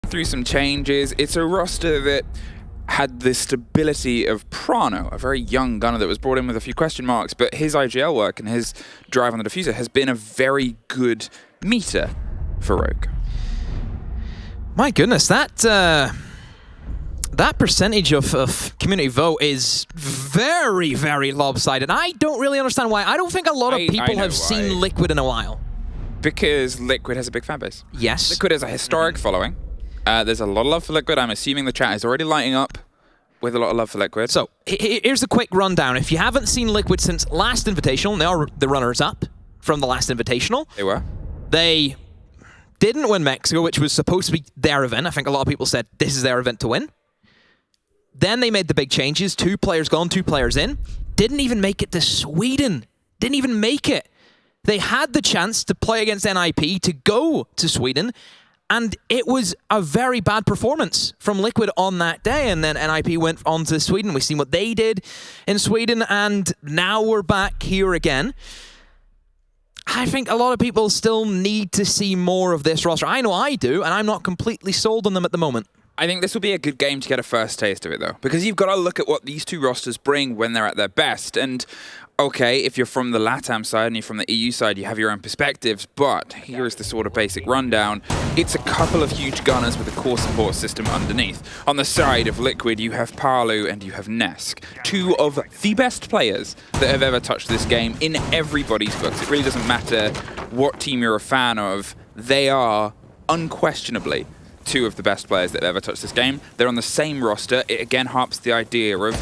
through some changes. It's a roster that had the stability of Prano, a very young gunner that was brought in with a few question marks, but his IGL work and his drive on the diffuser has been a very good meter for Rogue. My goodness, that percentage of community vote is very, very lopsided. I don't really understand why. I don't think a lot of people have seen Liquid in a while. Because Liquid has a big fan base. Yes. Liquid has a historic following. There's a lot of love for Liquid. I'm assuming the chat is already lighting up with a lot of love for Liquid. So, here's the quick rundown. If you haven't seen Liquid since last Invitational, they are the runners-up from the last Invitational. They were. They didn't win Mexico, which was supposed to be their event. I think a lot of people said this is their event to win. Then they made the big changes. 2 players gone, 2 players in. Didn't even make it to Sweden. Didn't even make it. They had the chance to play against NIP, to go to Sweden, and it was a very bad performance from Liquid on that day. And then NIP went on to Sweden. We've seen what they did in Sweden, and now we're back here again. I think a lot of people still need to see more of this roster. I know I do, and I'm not completely sold on them at the moment. I think this will be a good game to get a first taste of it, though, because you've got to look at what these 2 rosters bring when they're at their best. And, okay, if you're from the LATAM side and you're from the EU side, you have your own perspectives, but here is the sort of basic rundown. It's a couple of huge gunners with a core support system underneath. On the side of Liquid, you have Palu and you have Nesk, 2 of the best players that have ever touched this game in everybody's books. It really doesn't matter what team you're a fan of. They are unquestionably 2 of the best players that have ever touched this game. They're on the same roster. It again harps the idea of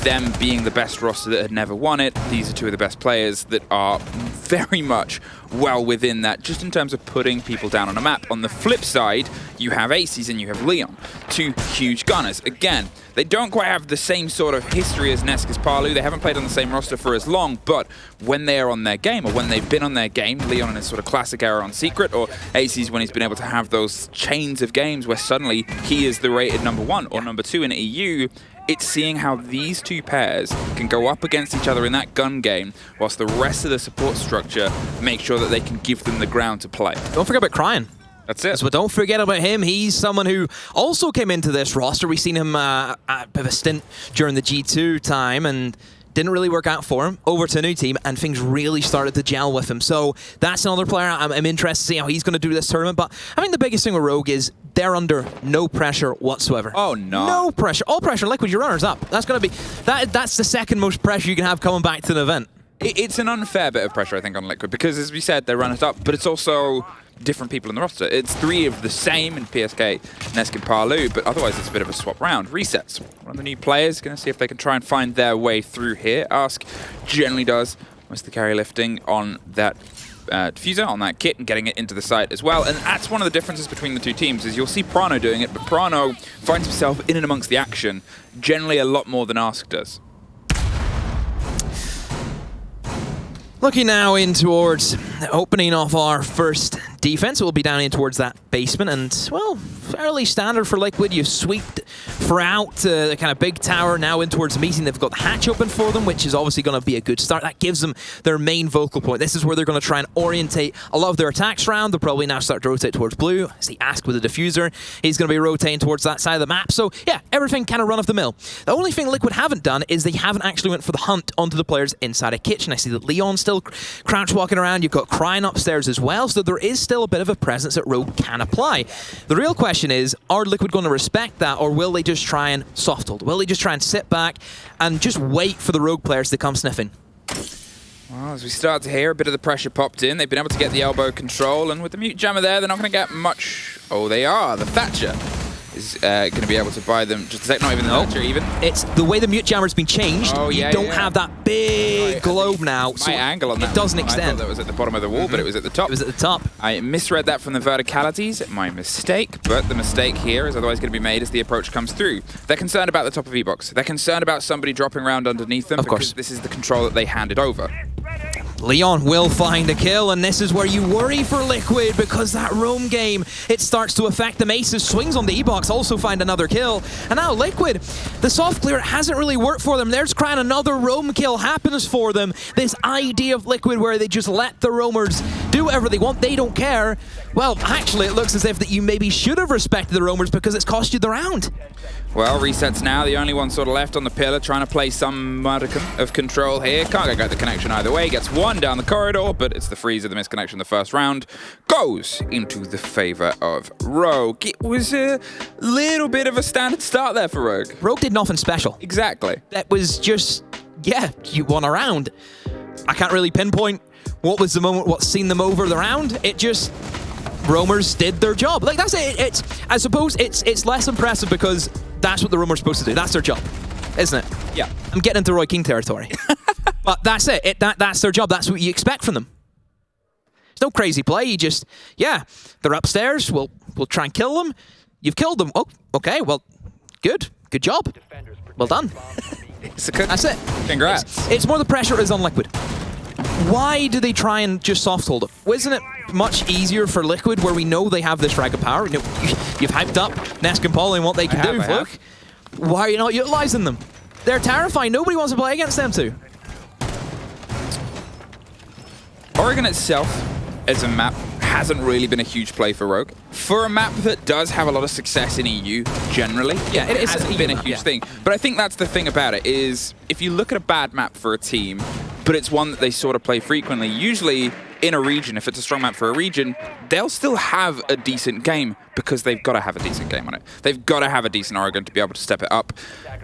them being the best roster that had never won it. These are 2 of the best players that are very much well within that, just in terms of putting people down on a map. On the flip side, you have Aces and you have Leon, 2 huge gunners. Again, they don't quite have the same sort of history as Nesk as Palu. They haven't played on the same roster for as long, but when they are on their game, or when they've been on their game, Leon in his sort of classic era on Secret, or Aces when he's been able to have those chains of games where suddenly he is the rated #1 or #2 in EU, it's seeing how these 2 pairs can go up against each other in that gun game, whilst the rest of the support structure make sure that they can give them the ground to play. Don't forget about Cryan. That's it. So don't forget about him. He's someone who also came into this roster. We've seen him a bit of a stint during the G2 time, and didn't really work out for him. Over to a new team, and things really started to gel with him. So that's another player I'm interested to see how he's going to do this tournament. But I think the biggest thing with Rogue is they're under no pressure whatsoever. Oh, no. No pressure. All pressure. Liquid, your runners up. That's going to be that's the second most pressure you can have coming back to an event. It's an unfair bit of pressure, I think, on Liquid, because, as we said, they run it up, but it's also different people in the roster. It's 3 of the same in PSK, Nesk and Palu, but otherwise it's a bit of a swap round. Resets. One of the new players, going to see if they can try and find their way through here. Ask generally does most of the carry lifting on that diffuser, on that kit, and getting it into the site as well. And that's one of the differences between the 2 teams, is you'll see Prano doing it, but Prano finds himself in and amongst the action generally a lot more than Ask does. Looking now in towards the opening of our first defense. We'll be down in towards that basement, and, well, fairly standard for Liquid. You've sweeped throughout the kind of big tower, now in towards the meeting. They've got the hatch open for them, which is obviously going to be a good start. That gives them their main vocal point. This is where they're going to try and orientate a lot of their attacks around. They'll probably now start to rotate towards blue. As the Ask with the diffuser, he's going to be rotating towards that side of the map. So, yeah, everything kind of run of the mill. The only thing Liquid haven't done is they haven't actually went for the hunt onto the players inside a kitchen. I see that Leon's still crouch walking around. You've got Cryan upstairs as well, so there is still a bit of a presence that Rogue can apply. The real question is, are Liquid going to respect that, or will they just try and soft hold? Will they just try and sit back and just wait for the Rogue players to come sniffing? Well, as we start to hear, a bit of the pressure popped in. They've been able to get the elbow control, and with the mute jammer there, they're not going to get much. Oh, they are. The Thatcher is going to be able to buy them just a sec. Not even the Thatcher, even. It's the way the mute jammer's been changed. Oh, yeah, you don't have that big globe now. My angle on that. It doesn't I extend. thought that was at the bottom of the wall, but it was at the top. It was at the top. I misread that from the verticalities. My mistake, but the mistake here is otherwise going to be made as the approach comes through. They're concerned about the top of E-Box. They're concerned about somebody dropping around underneath them, of course. Because this is the control that they handed over. Leon will find a kill, and this is where you worry for Liquid, because that roam game, it starts to affect them. Aces swings on the E-Box, also find another kill. And now Liquid, the soft clear hasn't really worked for them. There's Cryan, another roam kill happens for them. This idea of Liquid where they just let the roamers do whatever they want, they don't care. Well, actually, it looks as if that you maybe should have respected the roamers because it's cost you the round. Well, resets now. The only one sort of left on the pillar, trying to play some modicum of control here. Can't get the connection either way. Gets one down the corridor, but it's the freeze of the misconnection the first round. Goes into the favor of Rogue. It was a little bit of a standard start there for Rogue. Rogue did nothing special. Exactly. That was just, yeah, you won a round. I can't really pinpoint what was the moment, what's seen them over the round. It just, roamers did their job. Like, that's it. It's, I suppose it's less impressive because that's what the roamers are supposed to do. That's their job, isn't it? Yeah. I'm getting into Roy King territory. But that's it. That's their job. That's what you expect from them. It's no crazy play. You just, yeah, they're upstairs. We'll try and kill them. You've killed them. Oh, okay. Well, good. Good job. Well done. That's it. Congrats. It's more the pressure is on Liquid. Why do they try and just soft hold it? Well, isn't it much easier for Liquid where we know they have this frag of power? You know, you've hyped up Nesk and Paulie and what they can do. Look, why are you not utilizing them? They're terrifying. Nobody wants to play against them too. Oregon itself, as a map, hasn't really been a huge play for Rogue. For a map that does have a lot of success in EU, generally, yeah, it hasn't been a huge thing. But I think that's the thing about it, is if you look at a bad map for a team, but it's one that they sort of play frequently, usually in a region, if it's a strong map for a region, they'll still have a decent game because they've got to have a decent game on it. They've got to have a decent Oregon to be able to step it up.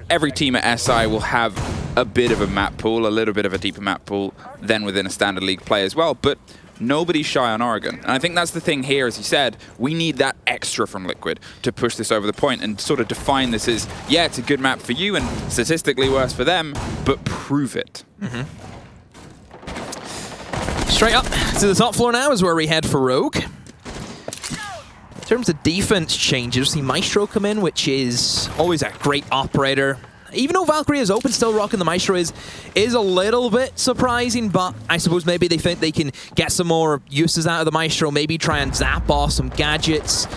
Every team at SI will have a bit of a map pool, a little bit of a deeper map pool than within a standard league play as well, but nobody's shy on Oregon. And I think that's the thing here, as you said, we need that extra from Liquid to push this over the point and sort of define this as, yeah, it's a good map for you and statistically worse for them, but prove it. Mm-hmm. Straight up to the top floor now is where we head for Rogue. In terms of defense changes, see Maestro come in, which is always a great operator. Even though Valkyrie is open, still rocking the Maestro is a little bit surprising, but I suppose maybe they think they can get some more uses out of the Maestro, maybe try and zap off some gadgets,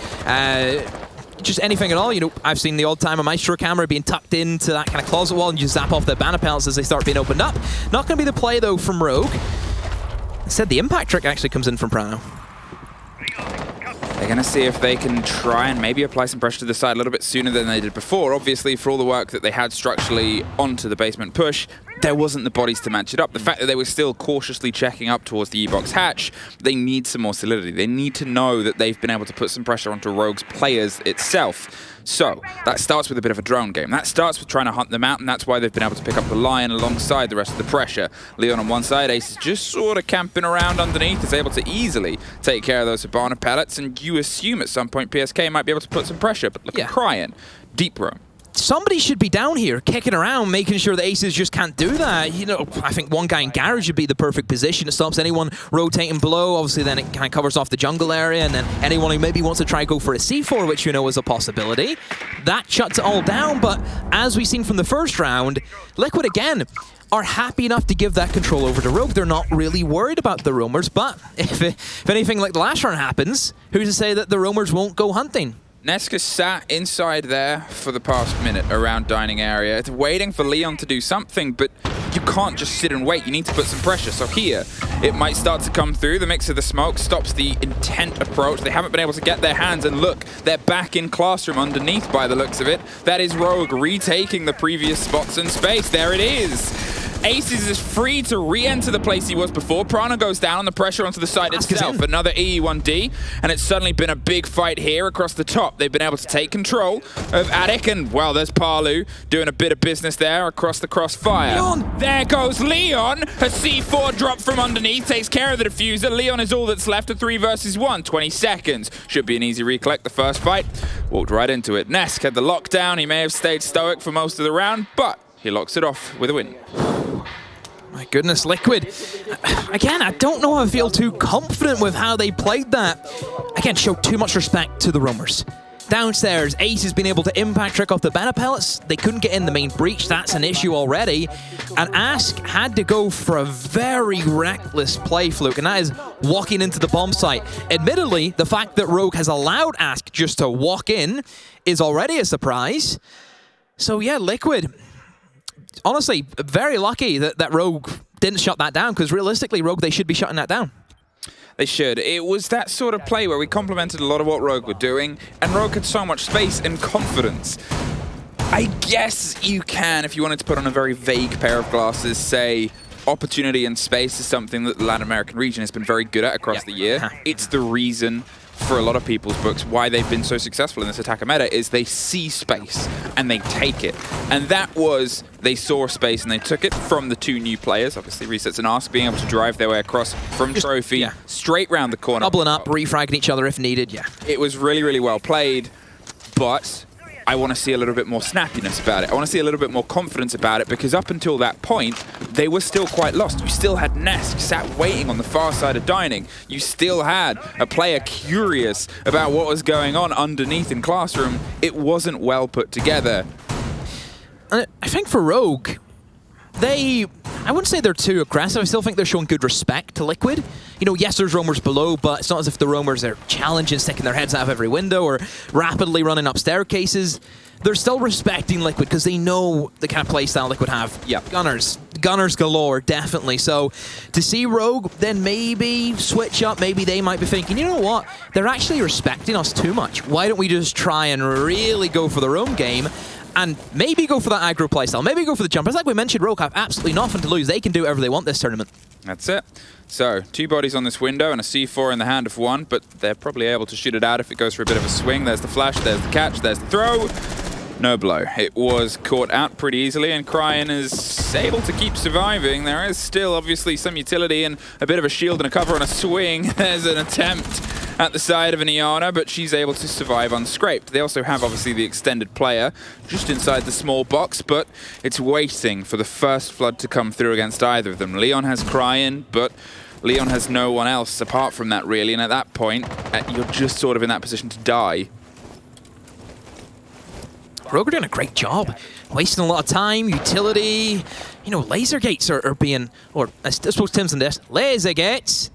just anything at all. You know, I've seen the odd time a Maestro camera being tucked into that kind of closet wall and just zap off their banner pellets as they start being opened up. Not going to be the play, though, from Rogue. Instead, the impact trick actually comes in from Prano. They're going to see if they can try and maybe apply some pressure to the side a little bit sooner than they did before. Obviously, for all the work that they had structurally onto the basement push, there wasn't the bodies to match it up. The fact that they were still cautiously checking up towards the E-box hatch, they need some more solidity. They need to know that they've been able to put some pressure onto Rogue's players itself. So that starts with a bit of a drone game. That starts with trying to hunt them out, and that's why they've been able to pick up the Lion alongside the rest of the pressure. Leon on one side, Ace is just sort of camping around underneath, is able to easily take care of those Hibana pellets, and you assume at some point PSK might be able to put some pressure, but look at Cryan. Deep roam. Somebody should be down here, kicking around, making sure the Aces just can't do that. You know, I think one guy in Garage would be the perfect position. It stops anyone rotating below. Obviously, then it kind of covers off the jungle area, and then anyone who maybe wants to try and go for a C4, which you know is a possibility. That shuts it all down, but as we've seen from the first round, Liquid, again, are happy enough to give that control over to Rogue. They're not really worried about the roamers, but if anything like the last round happens, who's to say that the roamers won't go hunting? Nesk sat inside there for the past minute around dining area. It's waiting for Leon to do something, but you can't just sit and wait. You need to put some pressure. So here, it might start to come through. The mix of the smoke stops the intent approach. They haven't been able to get their hands, and look, they're back in classroom underneath by the looks of it. That is Rogue retaking the previous spots in space. There it is. Aces is free to re-enter the place he was before. Prana goes down on the pressure onto the side itself. Another EE1D, and it's suddenly been a big fight here across the top. They've been able to take control of Attic, and, well, there's Palu doing a bit of business there across the crossfire. Leon! There goes Leon. A C4 drop from underneath, takes care of the diffuser. Leon is all that's left, a 3 versus 1, 20 seconds. Should be an easy recollect the first fight. Walked right into it. Nesk had the lockdown. He may have stayed stoic for most of the round, but he locks it off with a win. My goodness, Liquid. Again, I don't know if I feel too confident with how they played that. Again, showed too much respect to the roamers. Downstairs, Ace has been able to impact trick off the banner pellets. They couldn't get in the main breach. That's an issue already. And Ask had to go for a very reckless play, Fluke, and that is walking into the bomb site. Admittedly, the fact that Rogue has allowed Ask just to walk in is already a surprise. So yeah, Liquid, honestly, very lucky that Rogue didn't shut that down, because realistically, Rogue, they should be shutting that down. They should. It was that sort of play where we complemented a lot of what Rogue were doing, and Rogue had so much space and confidence. I guess you can, if you wanted to put on a very vague pair of glasses, say opportunity and space is something that the Latin American region has been very good at across the year. It's the reason for a lot of people's books why they've been so successful in this attacker meta is they see space and they take it. And that was, they saw space and they took it from the two new players, obviously Resets and Ask, being able to drive their way across from Trophy straight round the corner. Doubling up, refragging each other if needed, It was really, really well played, but I want to see a little bit more snappiness about it. I want to see a little bit more confidence about it, because up until that point, they were still quite lost. You still had Nesk sat waiting on the far side of dining. You still had a player curious about what was going on underneath in Classroom. It wasn't well put together. I think for Rogue, I wouldn't say they're too aggressive. I still think they're showing good respect to Liquid. You know, yes, there's roamers below, but it's not as if the roamers are challenging, sticking their heads out of every window or rapidly running up staircases. They're still respecting Liquid because they know the kind of playstyle Liquid have. Yeah. Gunners galore, definitely. So to see Rogue then maybe switch up, maybe they might be thinking, you know what, they're actually respecting us too much. Why don't we just try and really go for their own game? And maybe go for that aggro playstyle. Maybe go for the jumpers. Like we mentioned, Rogue have absolutely nothing to lose. They can do whatever they want this tournament. That's it. So, 2 bodies on this window and a C4 in the hand of one, but they're probably able to shoot it out if it goes for a bit of a swing. There's the flash, there's the catch, there's the throw. No blow. It was caught out pretty easily, and Cryan is able to keep surviving. There is still obviously some utility and a bit of a shield and a cover on a swing. There's an attempt at the side of an Iana, but she's able to survive unscraped. They also have obviously the extended player just inside the small box, but it's waiting for the first flood to come through against either of them. Leon has Cryan, but Leon has no one else apart from that really, and at that point, you're just sort of in that position to die. Rogue are doing a great job. Wasting a lot of time, utility. You know, laser gates are being, or I suppose Tim's in this, laser gates.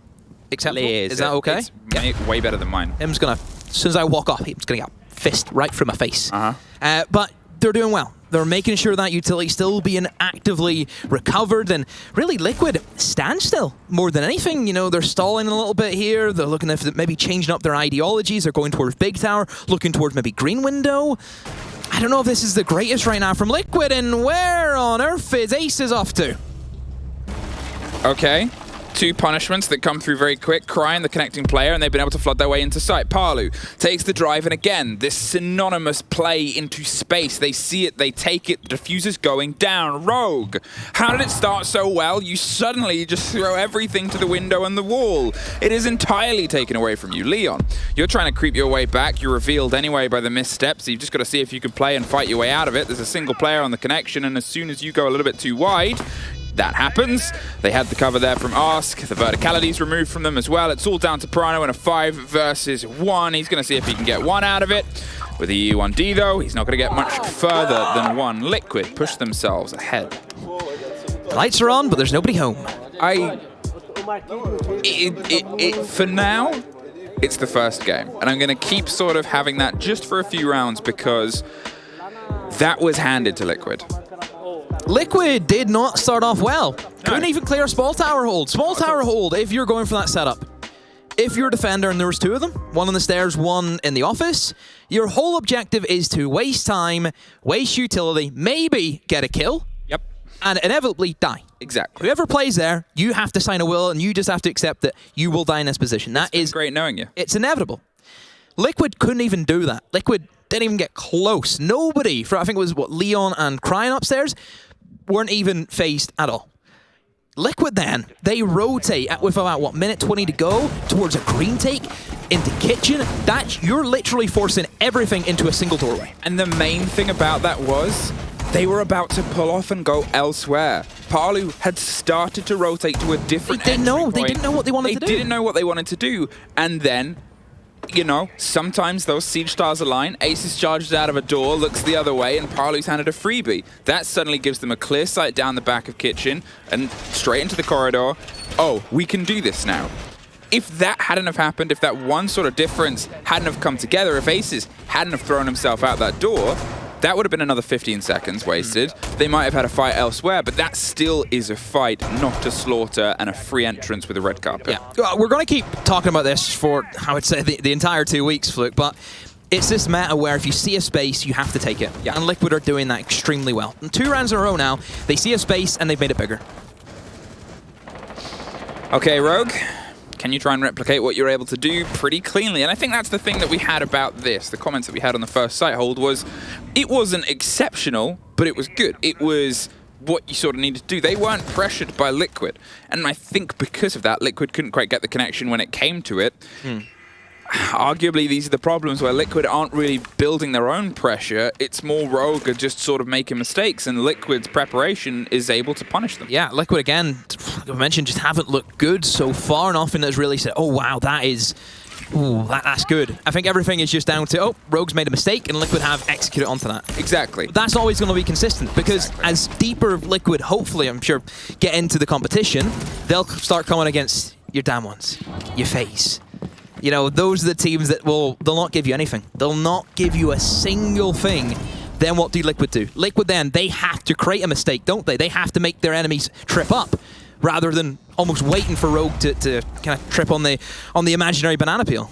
Acceptable? Is that okay? It's way better than mine. Tim's gonna, as soon as I walk off, he's gonna get a fist right through my face. But they're doing well. They're making sure that utility still being actively recovered, and really Liquid stand still more than anything. You know, they're stalling a little bit here. They're looking at maybe changing up their ideologies. They're going towards Big Tower, looking towards maybe Green Window. I don't know if this is the greatest right now from Liquid, and where on earth is Aces off to? Okay. 2 punishments that come through very quick. Cryan, the connecting player, and they've been able to flood their way into sight. Palu takes the drive, and again, this synonymous play into space. They see it, they take it, the diffuser's going down. Rogue, how did it start so well? You suddenly just throw everything to the window and the wall. It is entirely taken away from you. Leon, you're trying to creep your way back. You're revealed anyway by the missteps. You've just got to see if you can play and fight your way out of it. There's a single player on the connection, and as soon as you go a little bit too wide, that happens. They had the cover there from Ask. The verticality's removed from them as well. It's all down to Prano in a 5 versus 1. He's going to see if he can get 1 out of it. With the E1D though, he's not going to get much further than 1. Liquid push themselves ahead. Lights are on, but there's nobody home. For now, it's the first game. And I'm going to keep sort of having that just for a few rounds because that was handed to Liquid. Liquid did not start off well. Couldn't even clear a small tower hold. Small tower hold if you're going for that setup. If you're a defender and there was 2 of them, 1 on the stairs, 1 in the office, your whole objective is to waste time, waste utility, maybe get a kill, and inevitably die. Exactly. Whoever plays there, you have to sign a will, and you just have to accept that you will die in this position. That is great knowing you. It's inevitable. Liquid couldn't even do that. Liquid didn't even get close. Nobody, I think it was, Leon and Cryan upstairs, weren't even phased at all. Liquid then, they rotate with about, minute 20 to go towards a green take into kitchen. You're literally forcing everything into a single doorway. And the main thing about that was they were about to pull off and go elsewhere. Palu had started to rotate to a different They didn't know. They didn't know what they wanted to do. They didn't know what they wanted to do. And then, you know, sometimes those siege stars align. Aces charges out of a door, looks the other way, and Palu's handed a freebie. That suddenly gives them a clear sight down the back of kitchen and straight into the corridor. Oh, we can do this now. If that hadn't have happened, if that one sort of difference hadn't have come together, if Aces hadn't have thrown himself out that door, That would have been another 15 seconds wasted. They might have had a fight elsewhere, but that still is a fight, not a slaughter and a free entrance with a red carpet. Yeah, well, we're going to keep talking about this for, I would say, the entire 2 weeks, Fluke, but it's this meta where if you see a space, you have to take it. Yeah. And Liquid are doing that extremely well. In 2 rounds in a row now, they see a space and they've made it bigger. Okay, Rogue, can you try and replicate what you're able to do pretty cleanly? And I think that's the thing that we had about this. The comments that we had on the first site hold was, it wasn't exceptional, but it was good. It was what you sort of needed to do. They weren't pressured by Liquid. And I think because of that, Liquid couldn't quite get the connection when it came to it. Arguably, these are the problems where Liquid aren't really building their own pressure. It's more Rogue are just sort of making mistakes, and Liquid's preparation is able to punish them. Yeah, Liquid, again, like I mentioned, just haven't looked good so far. Nothing that's really said, oh, wow, that is... Ooh, that's good. I think everything is just down to, oh, Rogue's made a mistake, and Liquid have executed onto that. Exactly. But that's always going to be consistent, because as deeper Liquid, hopefully, I'm sure, get into the competition, they'll start coming against your damn ones, your FaZe. You know, those are the teams that they'll not give you anything. They'll not give you a single thing. Then what do Liquid do? Liquid then, they have to create a mistake, don't they? They have to make their enemies trip up, rather than almost waiting for Rogue to kind of trip on the imaginary banana peel.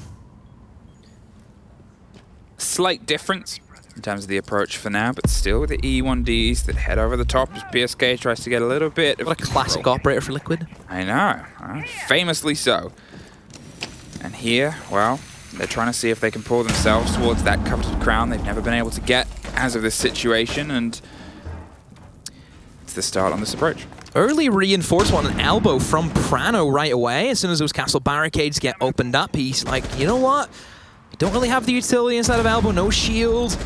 Slight difference in terms of the approach for now, but still with the E1Ds that head over the top as PSK tries to get a little bit of... What a classic operator for Liquid. I know, famously so. And here, well, they're trying to see if they can pull themselves towards that coveted crown they've never been able to get as of this situation, and it's the start on this approach. Early reinforcement, an elbow from Prano right away. As soon as those castle barricades get opened up, he's like, you know what? I don't really have the utility inside of elbow, no shield,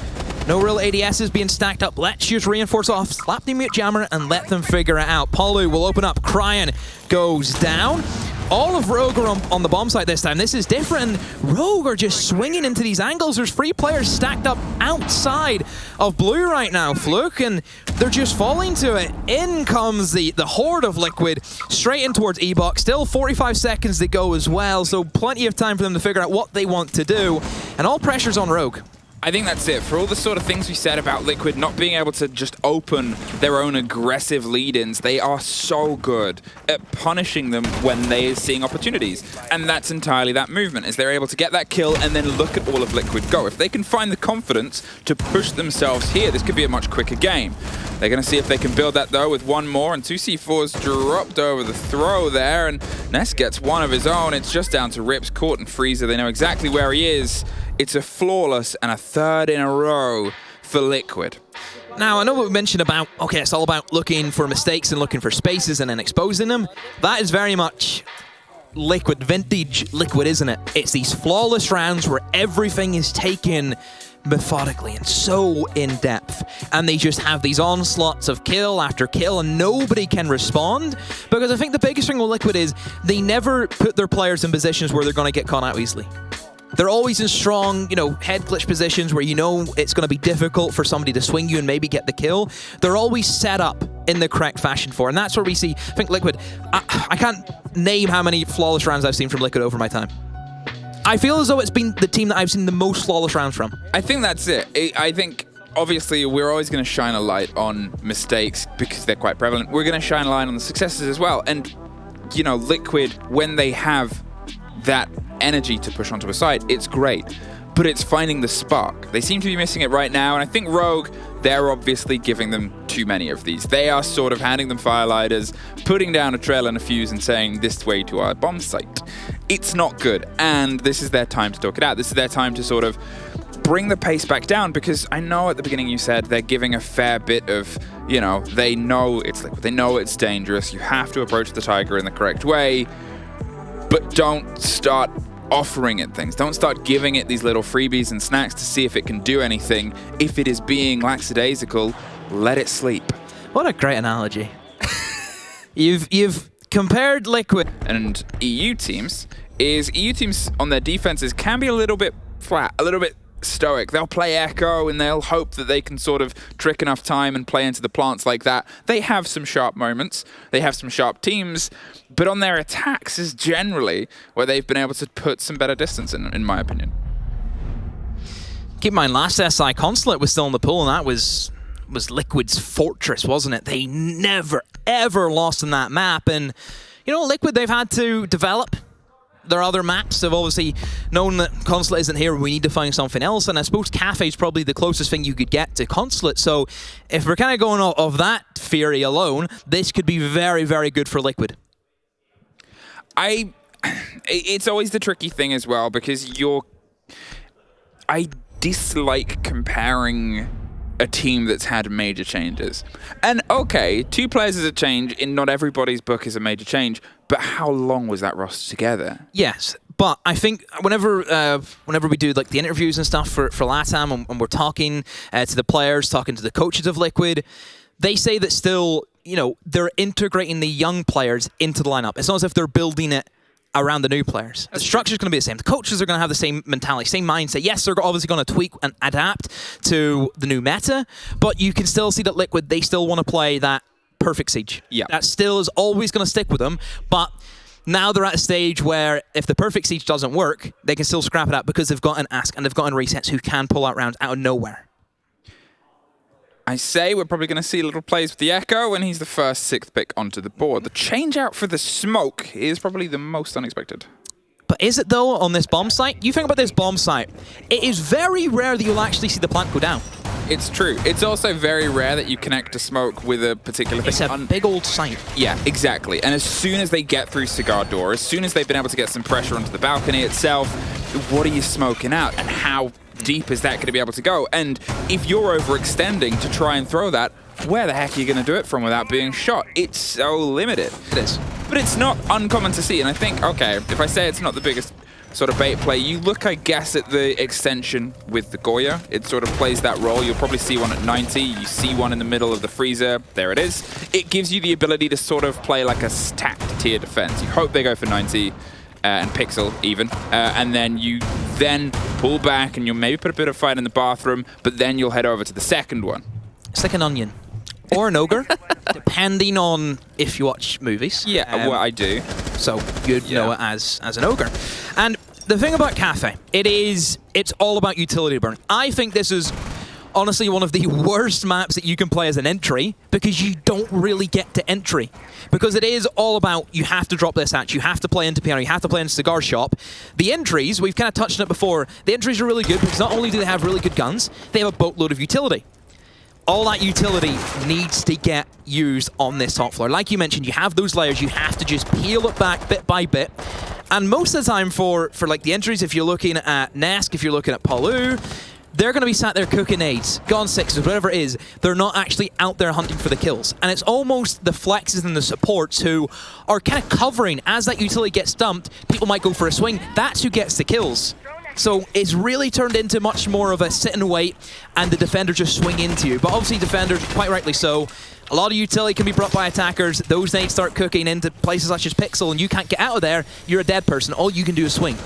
no real ADSs being stacked up. Let's just reinforce off, slap the mute jammer, and let them figure it out. Polu will open up, Cryan goes down. All of Rogue are on the bomb site this time. This is different. Rogue are just swinging into these angles. There's 3 players stacked up outside of blue right now, Fluke, and they're just falling to it. In comes the horde of Liquid, straight in towards E-Box. Still 45 seconds to go as well, so plenty of time for them to figure out what they want to do. And all pressure's on Rogue. I think that's it. For all the sort of things we said about Liquid not being able to just open their own aggressive lead-ins, they are so good at punishing them when they're seeing opportunities. And that's entirely that movement, is they're able to get that kill and then look at all of Liquid go. If they can find the confidence to push themselves here, this could be a much quicker game. They're going to see if they can build that, though, with 1 more, and 2 C4s dropped over the throw there, and Ness gets 1 of his own. It's just down to Rips, Court, and Freezer. They know exactly where he is. It's a flawless and a 3rd in a row for Liquid. Now, I know what we mentioned about, okay, it's all about looking for mistakes and looking for spaces and then exposing them. That is very much Liquid, vintage Liquid, isn't it? It's these flawless rounds where everything is taken methodically and so in depth, and they just have these onslaughts of kill after kill and nobody can respond, because I think the biggest thing with Liquid is they never put their players in positions where they're going to get caught out easily. They're always in strong, you know, head glitch positions where you know it's going to be difficult for somebody to swing you and maybe get the kill. They're always set up in the correct fashion for, and that's where we see, I think Liquid, I can't name how many flawless rounds I've seen from Liquid over my time. I feel as though it's been the team that I've seen the most flawless rounds from. I think that's it. I think, obviously, we're always going to shine a light on mistakes because they're quite prevalent. We're going to shine a light on the successes as well. And, you know, Liquid, when they have that energy to push onto a side, it's great. But it's finding the spark. They seem to be missing it right now, and I think Rogue, they're obviously giving them too many of these. They are sort of handing them firelighters, putting down a trail and a fuse and saying, this way to our bomb site. It's not good, and this is their time to talk it out. This is their time to sort of bring the pace back down, because I know at the beginning you said they're giving a fair bit of, you know, they know it's Liquid, they know it's dangerous, you have to approach the Tiger in the correct way, but don't start offering it things. Don't start giving it these little freebies and snacks to see if it can do anything. If it is being lackadaisical, let it sleep. What a great analogy. You've compared Liquid and EU teams on their defenses can be a little bit flat, a little bit stoic. They'll play Echo and they'll hope that they can sort of trick enough time and play into the plants like that. They have some sharp moments. They have some sharp teams. But on their attacks is generally where they've been able to put some better distance in my opinion. Keep in mind, last SI Consulate was still in the pool, and that was Liquid's fortress, wasn't it? They never, ever lost on that map. And, you know, Liquid, they've had to develop their other maps. They've obviously known that Consulate isn't here, we need to find something else. And I suppose Kafe is probably the closest thing you could get to Consulate. So if we're kind of going off of that theory alone, this could be very, very good for Liquid. It's always the tricky thing as well, because I dislike comparing a team that's had major changes. And okay, 2 players is a change, in not everybody's book is a major change, but how long was that roster together? Yes, but I think whenever we do like the interviews and stuff for LATAM, and we're talking to the players, talking to the coaches of Liquid, they say that still, you know, they're integrating the young players into the lineup. It's not as if they're building it around the new players. The structure's going to be the same. The coaches are going to have the same mentality, same mindset. Yes, they're obviously going to tweak and adapt to the new meta, but you can still see that Liquid, they still want to play that perfect siege. Yeah. That still is always going to stick with them, but now they're at a stage where if the perfect siege doesn't work, they can still scrap it out because they've got an Ask and they've got an Resets who can pull out rounds out of nowhere. I say we're probably going to see a little plays with the Echo when he's the first 6th pick onto the board. The change out for the Smoke is probably the most unexpected. But is it, though, on this bomb site? You think about this bomb site. It is very rare that you'll actually see the plant go down. It's true. It's also very rare that you connect a Smoke with a particular thing. It's a big old site. Yeah, exactly. And as soon as they get through Cigar Door, as soon as they've been able to get some pressure onto the balcony itself, what are you smoking out? And how deep is that going to be able to go? And if you're overextending to try and throw that, where the heck are you going to do it from without being shot? It's so limited. It is. But it's not uncommon to see. And I think, okay, if I say it's not the biggest sort of bait play, you look, I guess, at the extension with the Goya. It sort of plays that role. You'll probably see one at 90. You see one in the middle of the freezer. There it is. It gives you the ability to sort of play like a stacked tier defense. You hope they go for 90. And Pixel even, and then you pull back and you'll maybe put a bit of fight in the bathroom, but then you'll head over to the second one. It's like an onion. Or an ogre, depending on if you watch movies. Yeah, well, I do. So you'd know it as an ogre. And the thing about Kafe, it's all about utility burn. I think this is honestly one of the worst maps that you can play as an entry, because you don't really get to entry. Because it is all about, you have to drop this hatch, you have to play into piano, you have to play into cigar shop. The entries, we've kind of touched on it before, the entries are really good because not only do they have really good guns, they have a boatload of utility. All that utility needs to get used on this top floor. Like you mentioned, you have those layers, you have to just peel it back bit by bit. And most of the time for like the entries, if you're looking at Nesk, if you're looking at Palu, they're going to be sat there cooking nades, gone sixes, whatever it is. They're not actually out there hunting for the kills. And it's almost the flexes and the supports who are kind of covering. As that utility gets dumped, people might go for a swing. That's who gets the kills. So it's really turned into much more of a sit and wait, and the defender just swing into you. But obviously defenders, quite rightly so, a lot of utility can be brought by attackers. Those nades start cooking into places such as Pixel, and you can't get out of there. You're a dead person. All you can do is swing.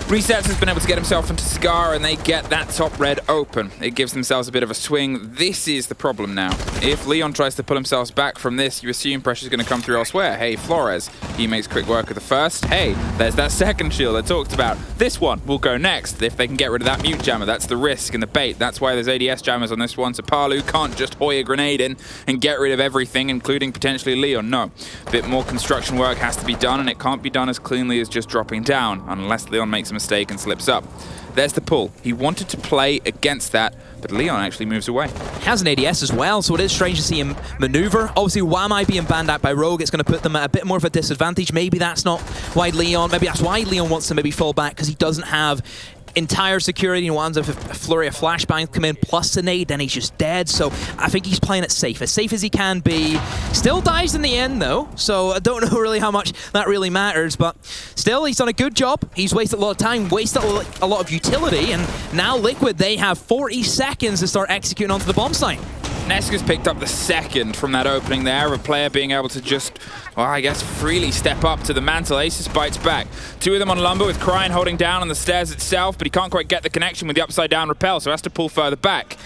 Resets has been able to get himself into Cigar, and they get that top red open. It gives themselves a bit of a swing. This is the problem now. If Leon tries to pull himself back from this, you assume pressure's going to come through elsewhere. Hey, Flores, he makes quick work of the first. Hey, there's that second shield I talked about. This one will go next. If they can get rid of that mute jammer, that's the risk and the bait. That's why there's ADS jammers on this one, so Palu can't just hoy a grenade in and get rid of everything, including potentially Leon. No. A bit more construction work has to be done, and it can't be done as cleanly as just dropping down, unless Leon makes a mistake and slips up. There's the pull. He wanted to play against that, but Leon actually moves away. He has an ADS as well, so it is strange to see him maneuver. Obviously, Wamai being banned out by Rogue, it's going to put them at a bit more of a disadvantage. Maybe that's not why maybe that's why Leon wants to maybe fall back, because he doesn't have entire security, and winds up a flurry of flashbangs come in plus a nade, then he's just dead. So I think he's playing it safe as he can be. Still dies in the end though, so I don't know really how much that really matters, but still he's done a good job. He's wasted a lot of time, wasted a lot of utility, and now Liquid, they have 40 seconds to start executing onto the bomb site. Neska's picked up the second from that opening there, a player being able to just, well, I guess, freely step up to the mantle. Aces bites back. Two of them on Lumber, with Cryin holding down on the stairs itself, but he can't quite get the connection with the upside down rappel, so has to pull further back.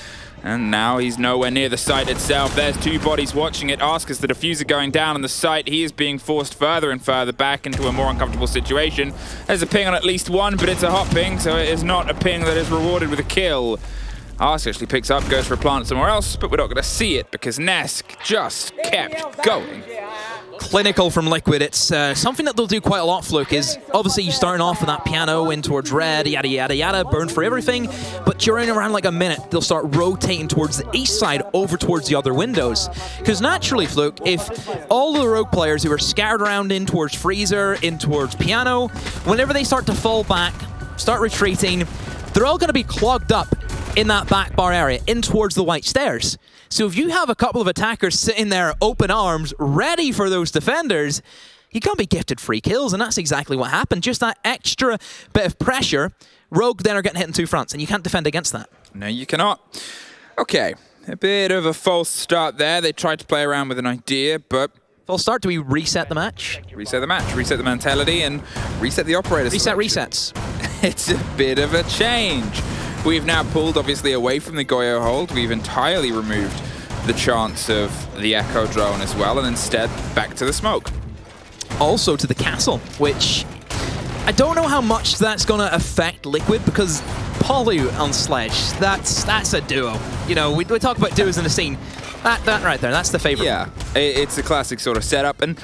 And now he's nowhere near the site itself. There's two bodies watching it. Asker's the diffuser going down on the site. He is being forced further and further back into a more uncomfortable situation. There's a ping on at least one, but it's a hot ping, so it is not a ping that is rewarded with a kill. Asker actually picks up, goes for a plant somewhere else, but we're not going to see it because Nesk just kept going. Clinical from Liquid. It's something that they'll do quite a lot, Fluke, is obviously you're starting off with that piano in towards red, yada, yada, yada, burn for everything, but during around like a minute, they'll start rotating towards the east side over towards the other windows. Because naturally, Fluke, if all the rogue players who are scattered around in towards Freezer, in towards piano, whenever they start to fall back, start retreating, they're all going to be clogged up in that back bar area, in towards the white stairs. So if you have a couple of attackers sitting there, open arms, ready for those defenders, you can't be gifted free kills, and that's exactly what happened. Just that extra bit of pressure, Rogue then are getting hit in two fronts, and you can't defend against that. No, you cannot. Okay, a bit of a false start there. They tried to play around with an idea, but... False start, do we reset the match? Reset the match, reset the mentality, and reset the operators. Reset resets. It's a bit of a change. We've now pulled, obviously, away from the Goyo hold. We've entirely removed the chance of the Echo drone as well, and instead back to the smoke. Also to the castle, which I don't know how much that's going to affect Liquid, because Polu on Sledge, that's a duo. You know, we talk about duos in the scene. That right there, that's the favorite. Yeah, it's a classic sort of setup, and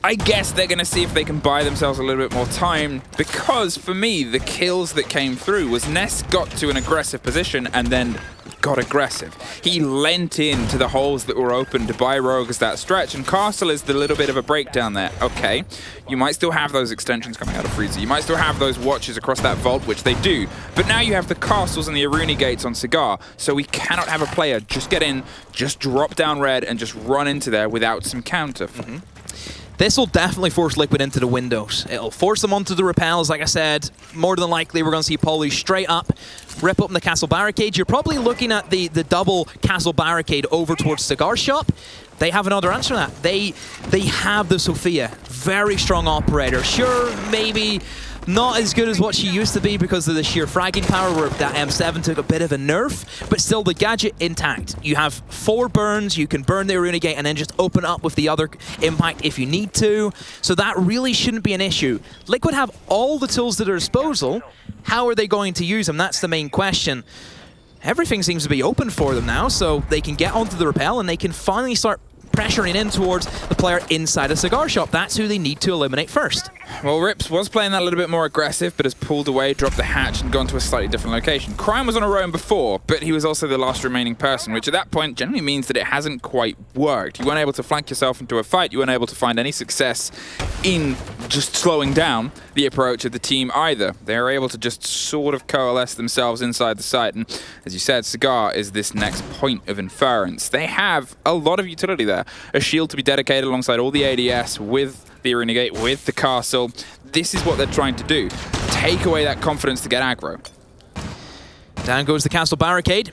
I guess they're going to see if they can buy themselves a little bit more time, because for me, the kills that came through was Ness got to an aggressive position and then got aggressive. He lent into the holes that were opened by Rogue as that stretch, and Castle is the little bit of a breakdown there. Okay, you might still have those extensions coming out of Freezer. You might still have those watches across that vault, which they do, but now you have the castles and the Aruni gates on Cigar, so we cannot have a player just get in, just drop down red, and just run into there without some counter. This will definitely force Liquid into the windows. It'll force them onto the repels, like I said. More than likely, we're going to see Polu straight up, rip open the castle barricade. You're probably looking at the double castle barricade over towards Cigar Shop. They have another answer to that. They have the Sophia. Very strong operator. Sure, maybe not as good as what she used to be because of the sheer fragging power where that M7 took a bit of a nerf, but still the gadget intact. You have 4 burns, you can burn the Aruna Gate and then just open up with the other impact if you need to. So that really shouldn't be an issue. Liquid have all the tools at their disposal. How are they going to use them? That's the main question. Everything seems to be open for them now, so they can get onto the rappel and they can finally start pressuring in towards the player inside a cigar shop. That's who they need to eliminate first. Well, Rips was playing that a little bit more aggressive, but has pulled away, dropped the hatch, and gone to a slightly different location. Crime was on a roam before, but he was also the last remaining person, which at that point generally means that it hasn't quite worked. You weren't able to flank yourself into a fight. You weren't able to find any success in just slowing down the approach of the team either. They were able to just sort of coalesce themselves inside the site, and as you said, Cigar is this next point of inference. They have a lot of utility there. A shield to be dedicated alongside all the ADS with the Aruna Gate, with the castle. This is what they're trying to do. Take away that confidence to get aggro. Down goes the castle barricade.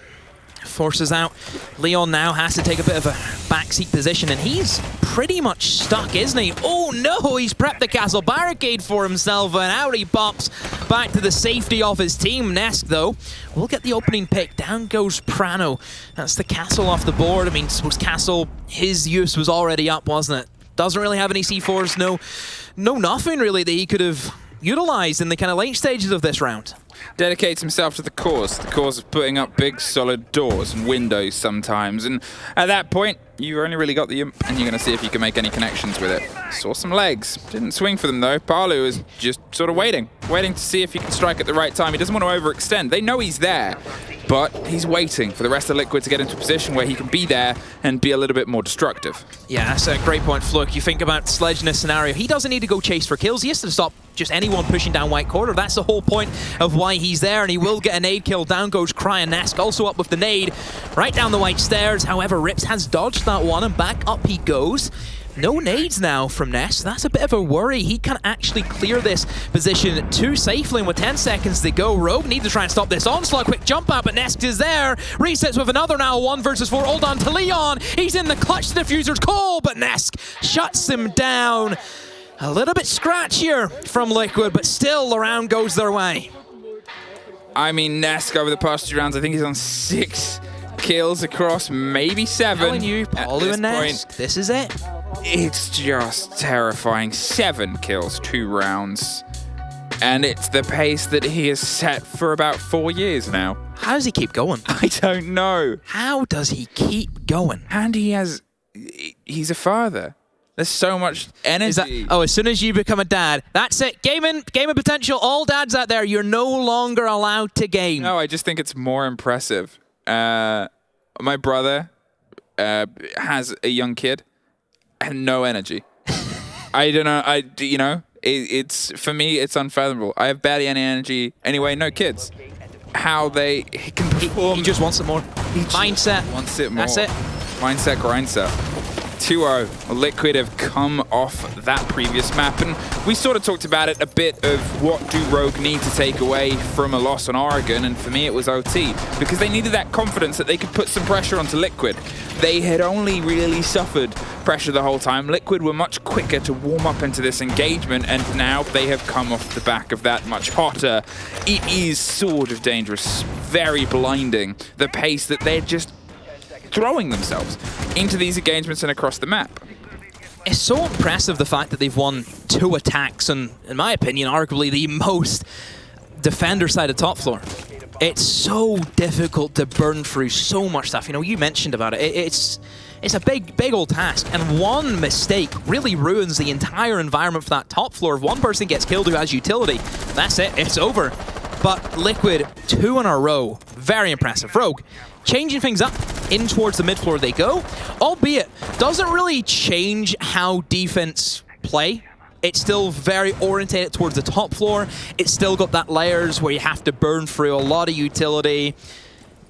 Forces out. Leon now has to take a bit of a backseat position, and he's pretty much stuck, isn't he? Oh no, he's prepped the castle barricade for himself, and out he pops back to the safety of his team. Nesk, though, will get the opening pick. Down goes Prano. That's the castle off the board. I mean, suppose castle, his use was already up, wasn't it? Doesn't really have any C4s, no nothing really that he could have utilized in the kind of late stages of this round. Dedicates himself to the cause of putting up big solid doors and windows sometimes, and at that point you've only really got the imp and you're going to see if you can make any connections with it. Saw some legs, didn't swing for them though. Palu is just sort of waiting to see if he can strike at the right time. He doesn't want to overextend. They know he's there, but he's waiting for the rest of Liquid to get into a position where he can be there and be a little bit more destructive. Yeah, that's a great point, Fluke. You think about Sledge in this scenario, he doesn't need to go chase for kills. He has to stop just anyone pushing down white corridor. That's the whole point of why he's there, and he will get a nade kill. Down goes Cryonesk, also up with the nade, right down the white stairs. However, Rips has dodged that one, and back up he goes. No nades now from Ness. That's a bit of a worry. He can actually clear this position too safely, and with 10 seconds to go, Rogue need to try and stop this onslaught. Quick jump out, but Nesk is there. Resets with another now, 1 versus 4. Hold on to Leon. He's in the clutch. The diffuser's cold, but Nesk shuts him down. A little bit scratchier from Liquid, but still the round goes their way. I mean, Nesk over the past 2 rounds, I think he's on 6 kills across maybe 7. Telling you, Palu and point. Nesk, this is it. It's just terrifying. 7 kills, 2 rounds. And it's the pace that he has set for about 4 years now. How does he keep going? I don't know. How does he keep going? And he's a father. There's so much energy. As soon as you become a dad, that's it. Gaming potential. All dads out there, you're no longer allowed to game. No, I just think it's more impressive. My brother has a young kid and no energy. I don't know. It's for me, it's unfathomable. I have barely any energy. Anyway, no kids. How he can perform. He just wants it more. Mindset. Wants it more. That's it. Mindset, grindset. 2-0. Liquid have come off that previous map, and we sort of talked about it a bit of what do Rogue need to take away from a loss on Oregon, and for me it was OT, because they needed that confidence that they could put some pressure onto Liquid. They had only really suffered pressure the whole time. Liquid were much quicker to warm up into this engagement, and now they have come off the back of that much hotter. It is sort of dangerous, very blinding, the pace that they're just throwing themselves into these engagements and across the map. It's so impressive the fact that they've won 2 attacks and, in my opinion, arguably the most defender side of top floor. It's so difficult to burn through so much stuff. You know, you mentioned about it. It's a big old task, and one mistake really ruins the entire environment for that top floor. If one person gets killed who has utility, that's it, it's over. But Liquid, 2 in a row, very impressive. Rogue, changing things up, in towards the mid floor they go, albeit doesn't really change how defense play. It's still very orientated towards the top floor. It's still got that layers where you have to burn through a lot of utility.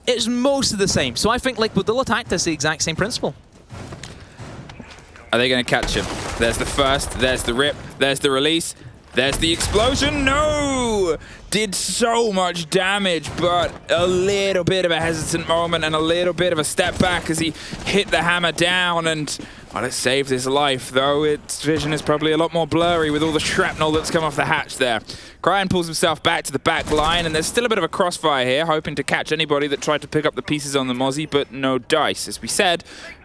It's most of the same. So I think Liquid will attack this the exact same principle. Are they going to catch him? There's the first, there's the rip, there's the release. There's the explosion. No! Did so much damage, but a little bit of a hesitant moment and a little bit of a step back as he hit the hammer down, and well, it saved his life, though its vision is probably a lot more blurry with all the shrapnel that's come off the hatch there. Cryan pulls himself back to the back line, and there's still a bit of a crossfire here, hoping to catch anybody that tried to pick up the pieces on the Mozzie, but no dice. As we said,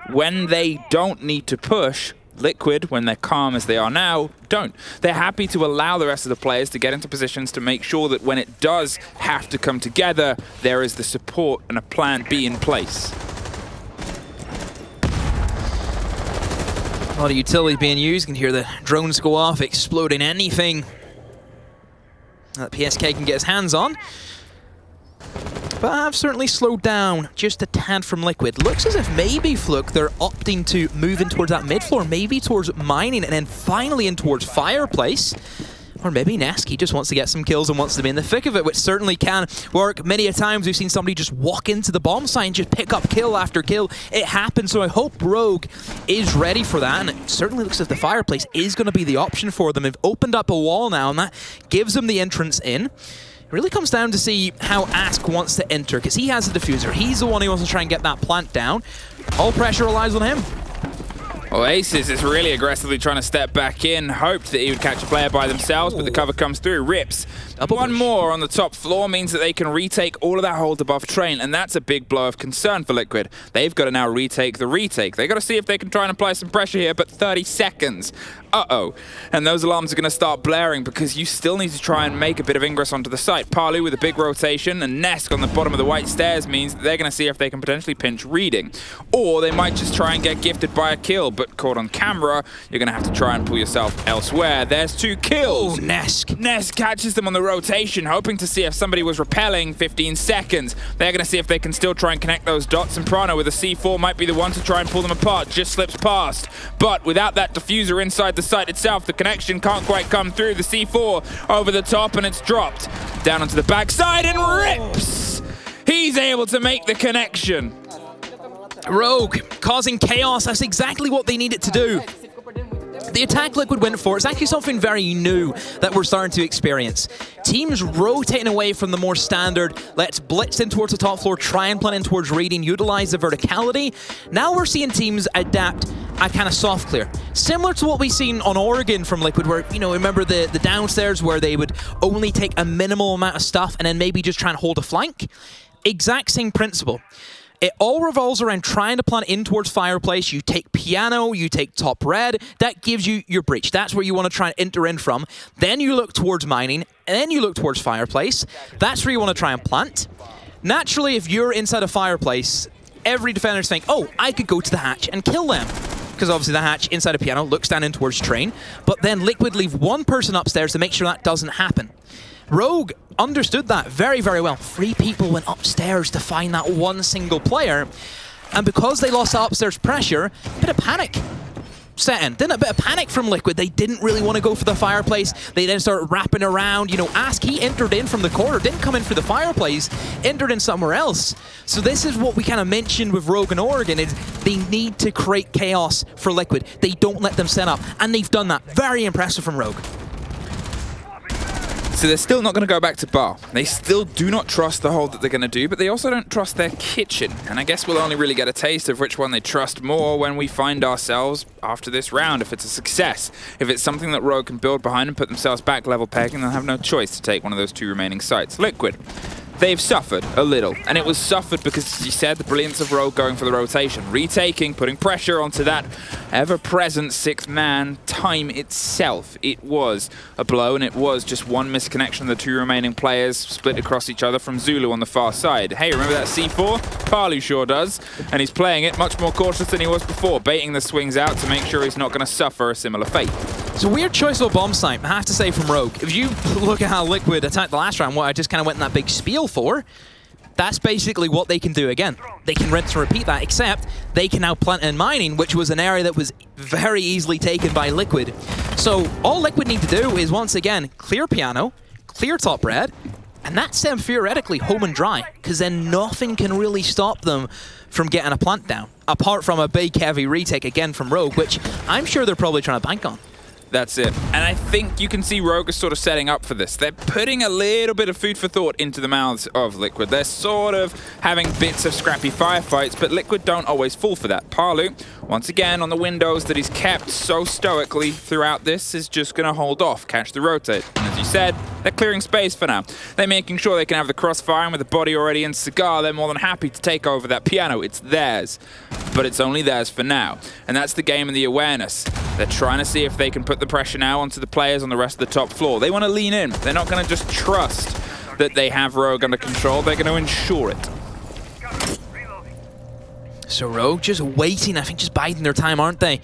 when they don't need to push, Liquid, when they're calm as they are now, don't. They're happy to allow the rest of the players to get into positions to make sure that when it does have to come together, there is the support and a plan B in place. A lot of utility being used. You can hear the drones go off, exploding anything that PSK can get his hands on. But I've certainly slowed down just a tad from Liquid. Looks as if maybe, Fluke, they're opting to move in towards that mid floor, maybe towards mining, and then finally in towards fireplace. Or maybe Nesk just wants to get some kills and wants to be in the thick of it, which certainly can work. Many a times we've seen somebody just walk into the bomb site and just pick up kill after kill. It happens, so I hope Rogue is ready for that, and it certainly looks as if the fireplace is going to be the option for them. They've opened up a wall now, and that gives them the entrance in. It really comes down to see how Ask wants to enter, because he has the diffuser. He's the one who wants to try and get that plant down. All pressure relies on him. Well, Aces is really aggressively trying to step back in, hoped that he would catch a player by themselves, but the cover comes through, rips. One more on the top floor means that they can retake all of that hold above train, and that's a big blow of concern for Liquid. They've got to now retake the retake. They've got to see if they can try and apply some pressure here, but 30 seconds. Uh-oh. And those alarms are going to start blaring because you still need to try and make a bit of ingress onto the site. Palu with a big rotation, and Nesk on the bottom of the white stairs means that they're going to see if they can potentially pinch reading. Or they might just try and get gifted by a kill, but caught on camera, you're going to have to try and pull yourself elsewhere. There's 2 kills. Oh, Nesk. Nesk catches them on the rotation, hoping to see if somebody was repelling. 15 seconds. They're going to see if they can still try and connect those dots, and Prana with a C4 might be the one to try and pull them apart. Just slips past. But without that diffuser inside the site itself, the connection can't quite come through. The C4 over the top, and it's dropped down onto the backside and rips. He's able to make the connection. Rogue causing chaos. That's exactly what they needed to do. The attack Liquid went for is actually something very new that we're starting to experience. Teams rotating away from the more standard, let's blitz in towards the top floor, try and plan in towards reading, utilize the verticality. Now we're seeing teams adapt a kind of soft clear. Similar to what we've seen on Oregon from Liquid, where, you know, remember the downstairs where they would only take a minimal amount of stuff and then maybe just try and hold a flank? Exact same principle. It all revolves around trying to plant in towards Fireplace. You take Piano, you take Top Red. That gives you your breach. That's where you want to try and enter in from. Then you look towards Mining, and then you look towards Fireplace. That's where you want to try and plant. Naturally, if you're inside a Fireplace, every defender's thinking, oh, I could go to the hatch and kill them. Because obviously the hatch inside a Piano looks down in towards Train. But then Liquid leave one person upstairs to make sure that doesn't happen. Rogue understood that very, very well. 3 people went upstairs to find that one single player. And because they lost that upstairs pressure, a bit of panic set in. Didn't a bit of panic from Liquid. They didn't really want to go for the Fireplace. They then started wrapping around. You know, Ask, he entered in from the corner, didn't come in for the Fireplace, entered in somewhere else. So this is what we kind of mentioned with Rogue and Oregon, is they need to create chaos for Liquid. They don't let them set up. And they've done that. Very impressive from Rogue. So they're still not going to go back to bar. They still do not trust the hold that they're going to do, but they also don't trust their kitchen. And I guess we'll only really get a taste of which one they trust more when we find ourselves after this round. If it's a success, if it's something that Rogue can build behind and put themselves back level pegging, they'll have no choice to take one of those 2 remaining sites. Liquid, they've suffered a little, and it was suffered because, as you said, the brilliance of Rogue going for the rotation, retaking, putting pressure onto that ever-present 6-man time itself. It was a blow, and it was just one misconnection of the 2 remaining players split across each other from Zulu on the far side. Hey, remember that C4? Palu sure does, and he's playing it much more cautious than he was before, baiting the swings out to make sure he's not going to suffer a similar fate. It's a weird choice of a bomb site, I have to say, from Rogue. If you look at how Liquid attacked the last round, what I just kind of went in that big spiel for, that's basically what they can do again. They can rinse and repeat that, except they can now plant in Mining, which was an area that was very easily taken by Liquid. So all Liquid need to do is, once again, clear Piano, clear Top Red, and that's them theoretically home and dry, because then nothing can really stop them from getting a plant down, apart from a big heavy retake again from Rogue, which I'm sure they're probably trying to bank on. That's it. And I think you can see Rogue is sort of setting up for this. They're putting a little bit of food for thought into the mouths of Liquid. They're sort of having bits of scrappy firefights, but Liquid don't always fall for that. Palu, once again, on the windows that he's kept so stoically throughout this, is just going to hold off, catch the rotate. And as you said, they're clearing space for now. They're making sure they can have the crossfire, and with the body already in Cigar, they're more than happy to take over that Piano. It's theirs, but it's only theirs for now. And that's the game and the awareness. They're trying to see if they can put the pressure now onto the players on the rest of the top floor. They want to lean in. They're not going to just trust that they have Rogue under control. They're going to ensure it. So Rogue just waiting, I think just biding their time, aren't they?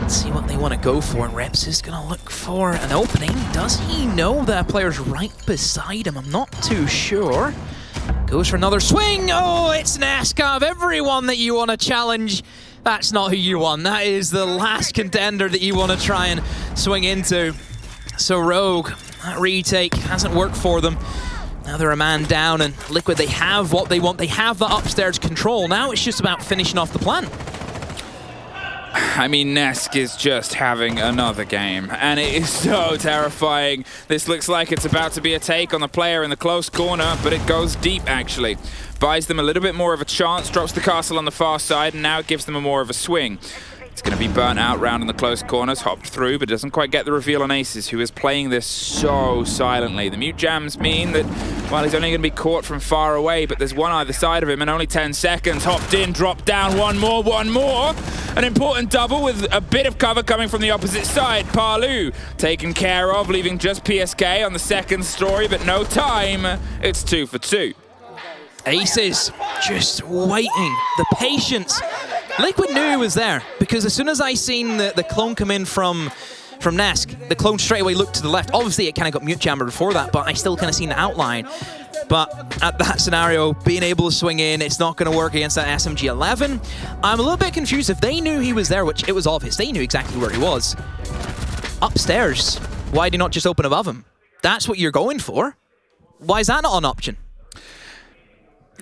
Let's see what they want to go for. And Reps is going to look for an opening. Does he know that a player's right beside him? I'm not too sure. Goes for another swing. Oh, it's Naskov. Everyone that you want to challenge, that's not who you want. That is the last contender that you want to try and swing into. So Rogue, that retake hasn't worked for them. Now they're a man down, and Liquid, they have what they want. They have the upstairs control. Now it's just about finishing off the plan. I mean, Nesk is just having another game, and it is so terrifying. This looks like it's about to be a take on the player in the close corner, but it goes deep, actually. Buys them a little bit more of a chance, drops the castle on the far side, and now it gives them a more of a swing. It's going to be burnt out round in the close corners, hopped through, but doesn't quite get the reveal on Aces, who is playing this so silently. The mute jams mean that, well, he's only going to be caught from far away, but there's one either side of him in only 10 seconds. Hopped in, dropped down, one more. An important double with a bit of cover coming from the opposite side. Palu taken care of, leaving just PSK on the second story, but no time. It's 2 for 2. Aces just waiting. The patience. Liquid knew he was there, because as soon as I seen the clone come in from Nesk, the clone straight away looked to the left. Obviously, it kind of got mute jammered before that, but I still kind of seen the outline. But at that scenario, being able to swing in, it's not going to work against that SMG-11. I'm a little bit confused. If they knew he was there, which it was obvious, they knew exactly where he was. Upstairs, why do you not just open above him? That's what you're going for. Why is that not an option?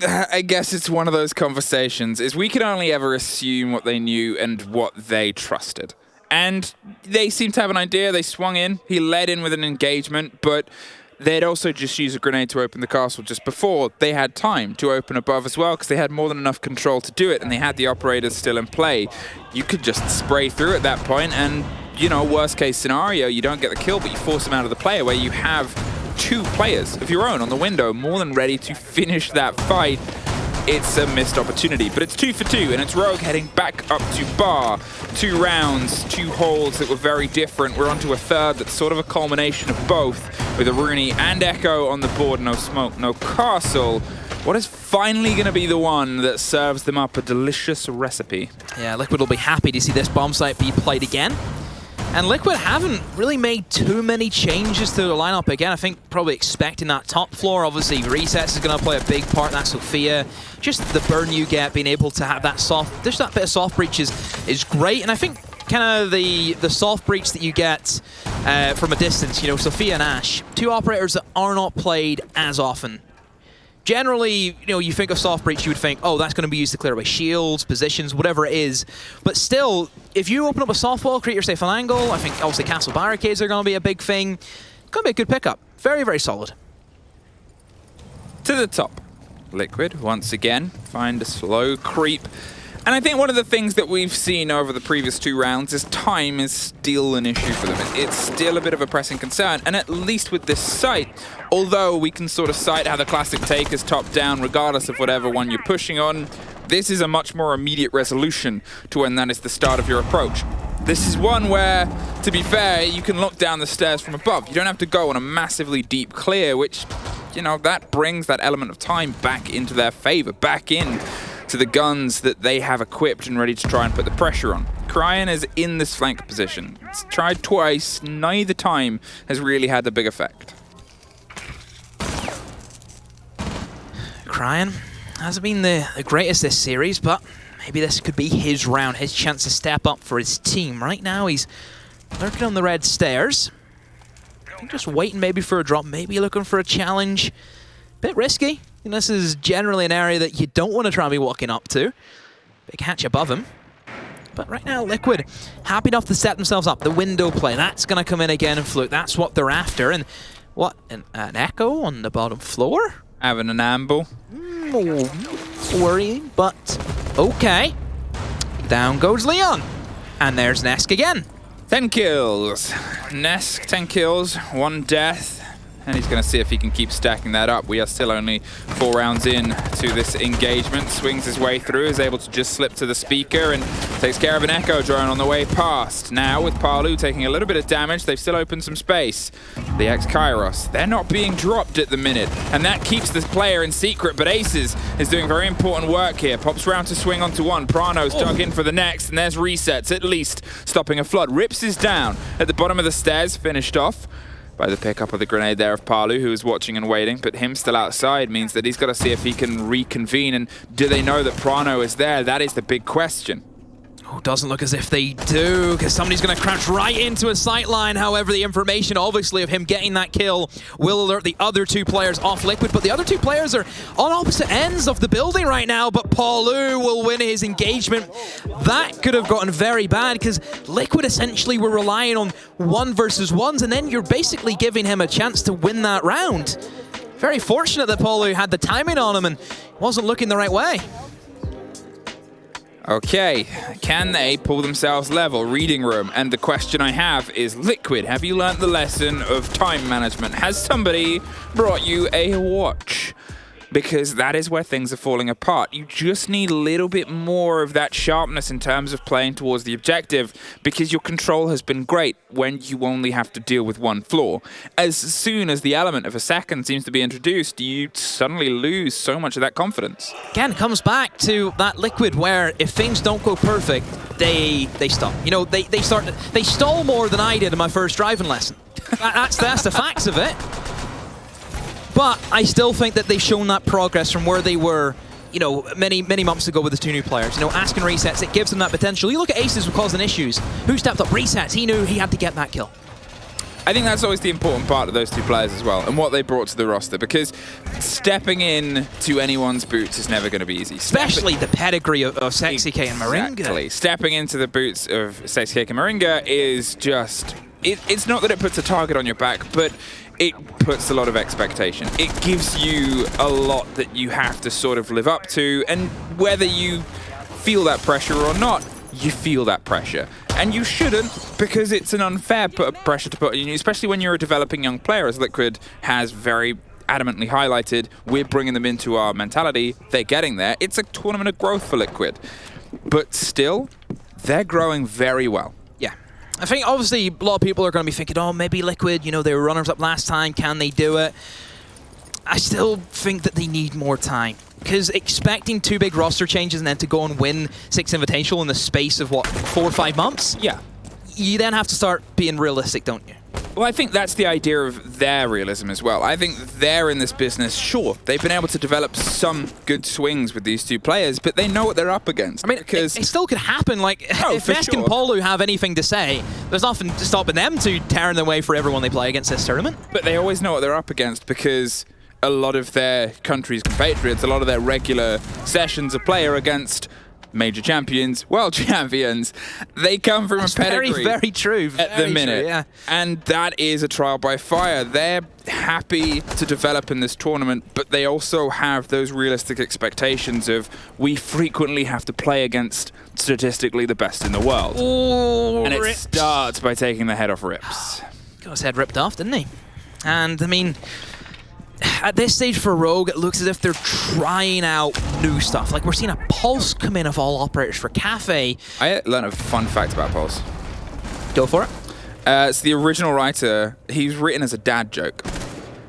I guess it's one of those conversations, is we can only ever assume what they knew and what they trusted. And they seem to have an idea. They swung in. He led in with an engagement, but they'd also just used a grenade to open the castle just before. They had time to open above as well, because they had more than enough control to do it, and they had the operators still in play. You could just spray through at that point, and, you know, worst case scenario, you don't get the kill, but you force them out of the play, where you have 2 players of your own on the window, more than ready to finish that fight. it's a missed opportunity. But it's 2 for 2, and it's Rogue heading back up to bar. 2 rounds, 2 holds that were very different. We're onto a third that's sort of a culmination of both, with a Rooney and Echo on the board. No smoke, no castle. What is finally going to be the one that serves them up a delicious recipe? Yeah, Liquid will be happy to see this bomb site be played again. And Liquid haven't really made too many changes to the lineup again. I think probably expecting that top floor. Obviously, resets is going to play a big part. That Sophia, just the burn you get, being able to have that soft, just that bit of soft breach is great. And I think kind of the soft breach that you get from a distance, you know, Sophia and Ashe, 2 operators that are not played as often. Generally, you know, you think of soft breach, you would think, oh, that's going to be used to clear away shields, positions, whatever it is. But still, if you open up a soft wall, create your safe angle, I think obviously castle barricades are going to be a big thing. Going to be a good pickup. Very, very solid. To the top. Liquid, once again, find a slow creep. And I think one of the things that we've seen over the previous 2 rounds is time is still an issue for them. It's still a bit of a pressing concern, and at least with this site, although we can sort of cite how the classic take is top-down regardless of whatever one you're pushing on, this is a much more immediate resolution to when that is the start of your approach. This is one where, to be fair, you can look down the stairs from above. You don't have to go on a massively deep clear, which, you know, that brings that element of time back into their favor, back in to the guns that they have equipped and ready to try and put the pressure on. Cryan is in this flank position. It's tried twice, neither time has really had a big effect. Cryan hasn't been the greatest this series, but maybe this could be his round, his chance to step up for his team. Right now, he's lurking on the red stairs. I think just waiting maybe for a drop, maybe looking for a challenge. Bit risky. And this is generally an area that you don't want to try and be walking up to. Big hatch above him. But right now, Liquid, happy enough to set themselves up. The window play, that's going to come in again and Fluke. That's what they're after. And what, an Echo on the bottom floor? Having an amble. Worrying, but okay. Down goes Leon. And there's Nesk again. 10 kills. Nesk, 10 kills, 1 death. And he's going to see if he can keep stacking that up. We are still only 4 rounds in to this engagement. Swings his way through, is able to just slip to the speaker and takes care of an Echo drone on the way past. Now with Palu taking a little bit of damage, they've still opened some space. The ex-Kairos, they're not being dropped at the minute, and that keeps this player in secret, but Aces is doing very important work here. Pops round to swing onto one, Prano's dug in for the next, and there's resets, at least stopping a flood. Rips is down at the bottom of the stairs, finished off by the pickup of the grenade there of Palu, who is watching and waiting, but him still outside means that he's got to see if he can reconvene, and do they know that Prano is there? That is the big question. Oh, doesn't look as if they do, because somebody's going to crouch right into a sight line. However, the information, obviously, of him getting that kill will alert the other 2 players off Liquid, but the other 2 players are on opposite ends of the building right now, but Paulu will win his engagement. That could have gotten very bad, because Liquid essentially were relying on 1 versus 1s, and then you're basically giving him a chance to win that round. Very fortunate that Paulu had the timing on him and wasn't looking the right way. Okay, can they pull themselves level? Reading room. And the question I have is, Liquid, have you learnt the lesson of time management? Has somebody brought you a watch? Because that is where things are falling apart. You just need a little bit more of that sharpness in terms of playing towards the objective, because your control has been great when you only have to deal with 1 floor. As soon as the element of a second seems to be introduced, you suddenly lose so much of that confidence. Again, it comes back to that Liquid where if things don't go perfect, they stop. You know, they stall more than I did in my first driving lesson. That's the facts of it. But I still think that they've shown that progress from where they were, you know, many months ago with the 2 new players. You know, asking resets, it gives them that potential. You look at Aces who causing issues. Who stepped up? Resets. He knew he had to get that kill. I think that's always the important part of those 2 players as well, and what they brought to the roster, because stepping in to anyone's boots is never going to be easy. Especially the pedigree of Sexy K and Moringa. Exactly. Stepping into the boots of Sexy K and Moringa is just... It's not that it puts a target on your back, but it puts a lot of expectation. It gives you a lot that you have to sort of live up to, and whether you feel that pressure or not, you feel that pressure. And you shouldn't, because it's an unfair pressure to put on you, especially when you're a developing young player, as Liquid has very adamantly highlighted, we're bringing them into our mentality. They're getting there. It's a tournament of growth for Liquid. But still, they're growing very well. Yeah. I think obviously a lot of people are going to be thinking, oh, maybe Liquid, you know, they were runners-up last time. Can they do it? I still think that they need more time. Because expecting 2 big roster changes and then to go and win 6 Invitational in the space of, what, 4 or 5 months? Yeah. You then have to start being realistic, don't you? Well, I think that's the idea of their realism as well. I think they're in this business, sure, they've been able to develop some good swings with these 2 players, but they know what they're up against. I mean, because it still could happen. Like, if Vesk sure. and Polu have anything to say, there's nothing stopping them to tearing their way for everyone they play against this tournament. But they always know what they're up against because a lot of their country's compatriots, a lot of their regular sessions of play are against major champions, world champions. They come from That's a pedigree. Very true. At the minute. True, yeah. And that is a trial by fire. They're happy to develop in this tournament, but they also have those realistic expectations of we frequently have to play against statistically the best in the world. Ooh, and it Rips. starts by taking the head off Rips. Got his head ripped off, didn't he? And, I mean, at this stage for Rogue, it looks as if they're trying out new stuff. Like, we're seeing a Pulse come in of all operators for Kafe. I learned a fun fact about Pulse. Go for it. It's the original writer. He's written as a dad joke.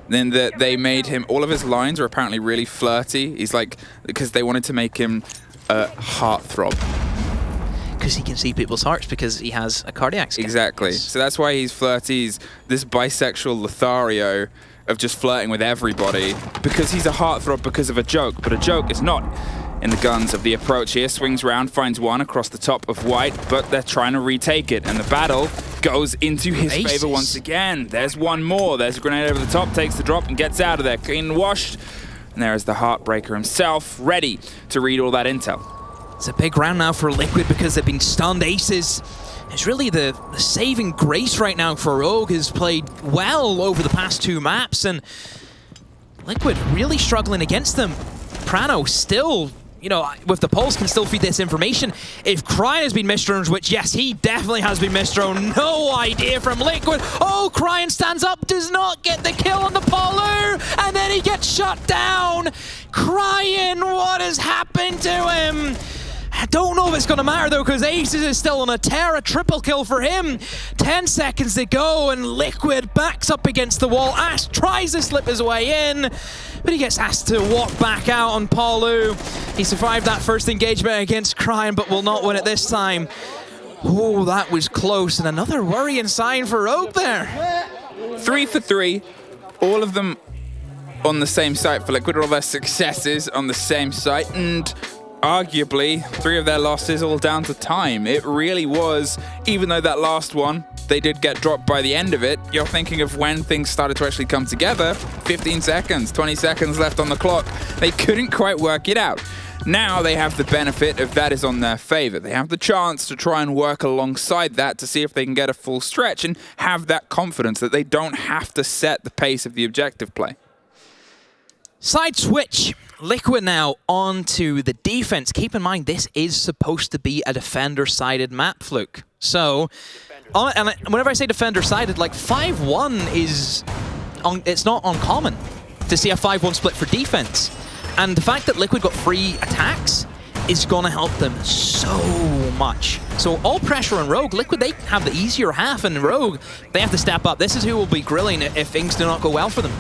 Then they made him, all of his lines are apparently really flirty. He's like, because they wanted to make him a heartthrob. Because he can see people's hearts because he has a cardiac scan. Exactly. So that's why he's flirty. He's this bisexual Lothario of just flirting with everybody because he's a heartthrob because of a joke. But a joke is not in the guns of the approach here. Swings round, finds one across the top of white, but they're trying to retake it. And the battle goes into his favor once again. There's one more. There's a grenade over the top, takes the drop and gets out of there. Clean washed. And there is the Heartbreaker himself, ready to read all that intel. It's a big round now for Liquid because they've been stunned. Aces. It's really the saving grace right now for Rogue, has played well over the past 2 maps, and Liquid really struggling against them. Prano still, you know, with the Pulse can still feed this information. If Cryan has been misthrown, which yes, he definitely has been misthrown, no idea from Liquid. Oh, Cryan stands up, does not get the kill on the Polu, and then he gets shut down. Cryan, what has happened to him? I don't know if it's going to matter, though, because Aces is still on a tear, a triple kill for him. 10 seconds to go, and Liquid backs up against the wall. Ash tries to slip his way in, but he gets asked to walk back out on Polu. He survived that first engagement against Cryan, but will not win it this time. Oh, that was close, and another worrying sign for Rogue there. 3 for 3, all of them on the same site for Liquid, all their successes on the same site, and arguably 3 of their losses all down to time. It really was, even though that last one, they did get dropped by the end of it, you're thinking of when things started to actually come together. 15 seconds, 20 seconds left on the clock. They couldn't quite work it out. Now they have the benefit of that is on their favor. They have the chance to try and work alongside that to see if they can get a full stretch and have that confidence that they don't have to set the pace of the objective play. Side switch. Liquid now onto the defense. Keep in mind, this is supposed to be a defender-sided map, Fluke. So, and whenever I say defender-sided, like 5-1 is, it's not uncommon to see a 5-1 split for defense. And the fact that Liquid got free attacks is going to help them so much. So all pressure on Rogue. Liquid, they have the easier half, and Rogue, they have to step up. This is who will be grilling if things do not go well for them.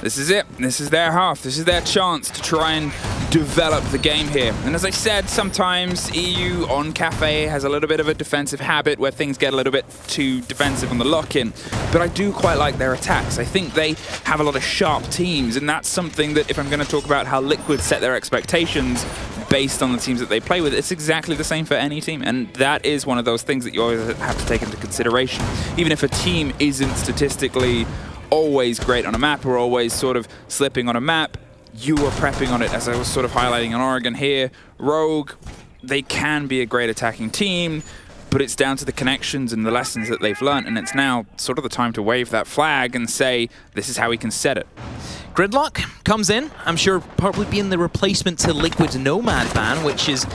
This is it. This is their half. This is their chance to try and develop the game here. And as I said, sometimes EU on Kafe has a little bit of a defensive habit where things get a little bit too defensive on the lock-in. But I do quite like their attacks. I think they have a lot of sharp teams, and that's something that if I'm going to talk about how Liquid set their expectations based on the teams that they play with, it's exactly the same for any team. And that is one of those things that you always have to take into consideration. Even if a team isn't statistically always great on a map or always sort of slipping on a map, you are prepping on it, as I was sort of highlighting on Oregon here. Rogue, they can be a great attacking team, but it's down to the connections and the lessons that they've learned, and it's now sort of the time to wave that flag and say, this is how we can set it. Gridlock comes in, I'm sure probably being the replacement to Liquid's Nomad ban, which is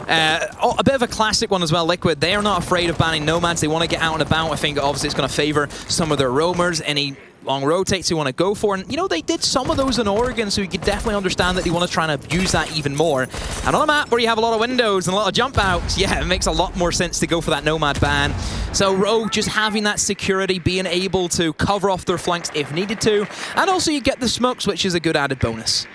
a bit of a classic one as well. Liquid, they are not afraid of banning Nomads. They want to get out and about. I think obviously it's going to favor some of their roamers. Any long rotates they want to go for. And, you know, they did some of those in Oregon, so you could definitely understand that they want to try and abuse that even more. And on a map where you have a lot of windows and a lot of jump outs, yeah, it makes a lot more sense to go for that Nomad ban. So Rogue just having that security, being able to cover off their flanks if needed to. And also you get the smokes, which is a good added bonus.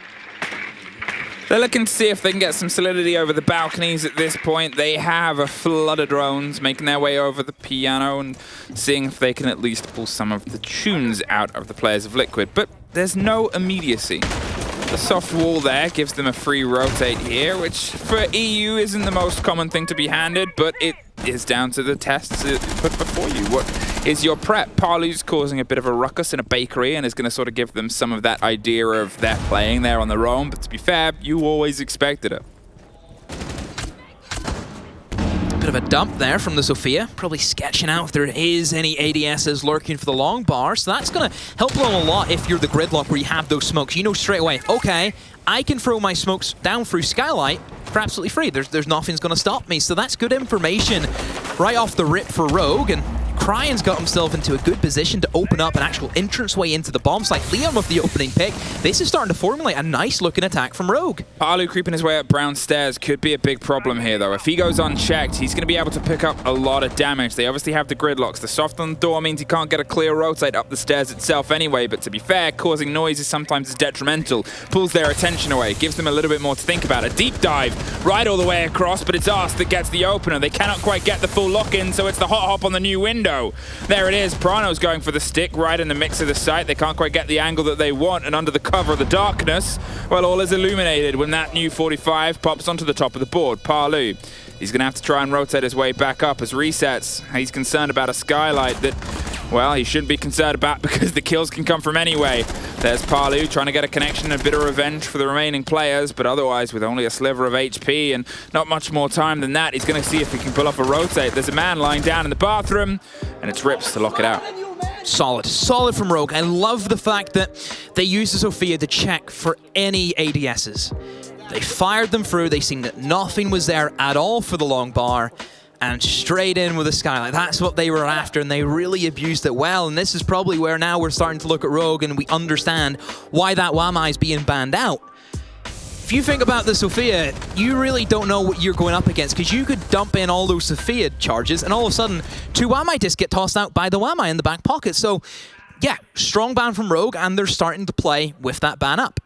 They're looking to see if they can get some solidity over the balconies at this point. They have a flood of drones making their way over the piano and seeing if they can at least pull some of the tunes out of the players of Liquid. But there's no immediacy. The soft wall there gives them a free rotate here, which for EU isn't the most common thing to be handed, but it is down to the tests put before you. What is your prep? Palu's causing a bit of a ruckus in a bakery and is going to sort of give them some of that idea of they're playing there on their own, but to be fair, you always expected it. Bit of a dump there from the Sophia, probably sketching out if there is any ADSs lurking for the long bar, so that's going to help them a lot if you're the gridlock where you have those smokes. You know straight away, okay, I can throw my smokes down through Skylight for absolutely free. There's nothing's going to stop me, so that's good information right off the rip for Rogue, and Cryan's got himself into a good position to open up an actual entranceway into the bomb site. Liam with the opening pick. This is starting to formulate a nice-looking attack from Rogue. Palu creeping his way up brown stairs could be a big problem here, though. If he goes unchecked, he's going to be able to pick up a lot of damage. They obviously have the gridlocks. The soft on the door means he can't get a clear rotate up the stairs itself anyway, but to be fair, causing noise is sometimes detrimental. Pulls their attention away, gives them a little bit more to think about. A deep dive right all the way across, but it's Arse that gets the opener. They cannot quite get the full lock-in, so it's the hot hop on the new window. There it is. Prano's going for the stick right in the mix of the site. They can't quite get the angle that they want, and under the cover of the darkness, well, all is illuminated when that new 45 pops onto the top of the board. Palu, he's going to have to try and rotate his way back up as resets. He's concerned about a Skylight that, well, he shouldn't be concerned about because the kills can come from anyway. There's Palu trying to get a connection and a bit of revenge for the remaining players, but otherwise with only a sliver of HP and not much more time than that, he's going to see if he can pull off a rotate. There's a man lying down in the bathroom, and it's Rips to lock it out. Solid from Rogue. I love the fact that they used the Sophia to check for any ADSs. They fired them through, they seen that nothing was there at all for the long bar, and straight in with a Skylight. That's what they were after, and they really abused it well. And this is probably where now we're starting to look at Rogue and we understand why that Wamai is being banned out. If you think about the Sophia, you really don't know what you're going up against, because you could dump in all those Sophia charges and all of a sudden 2 Wamai discs get tossed out by the Wamai in the back pocket. So yeah, strong ban from Rogue, and they're starting to play with that ban up.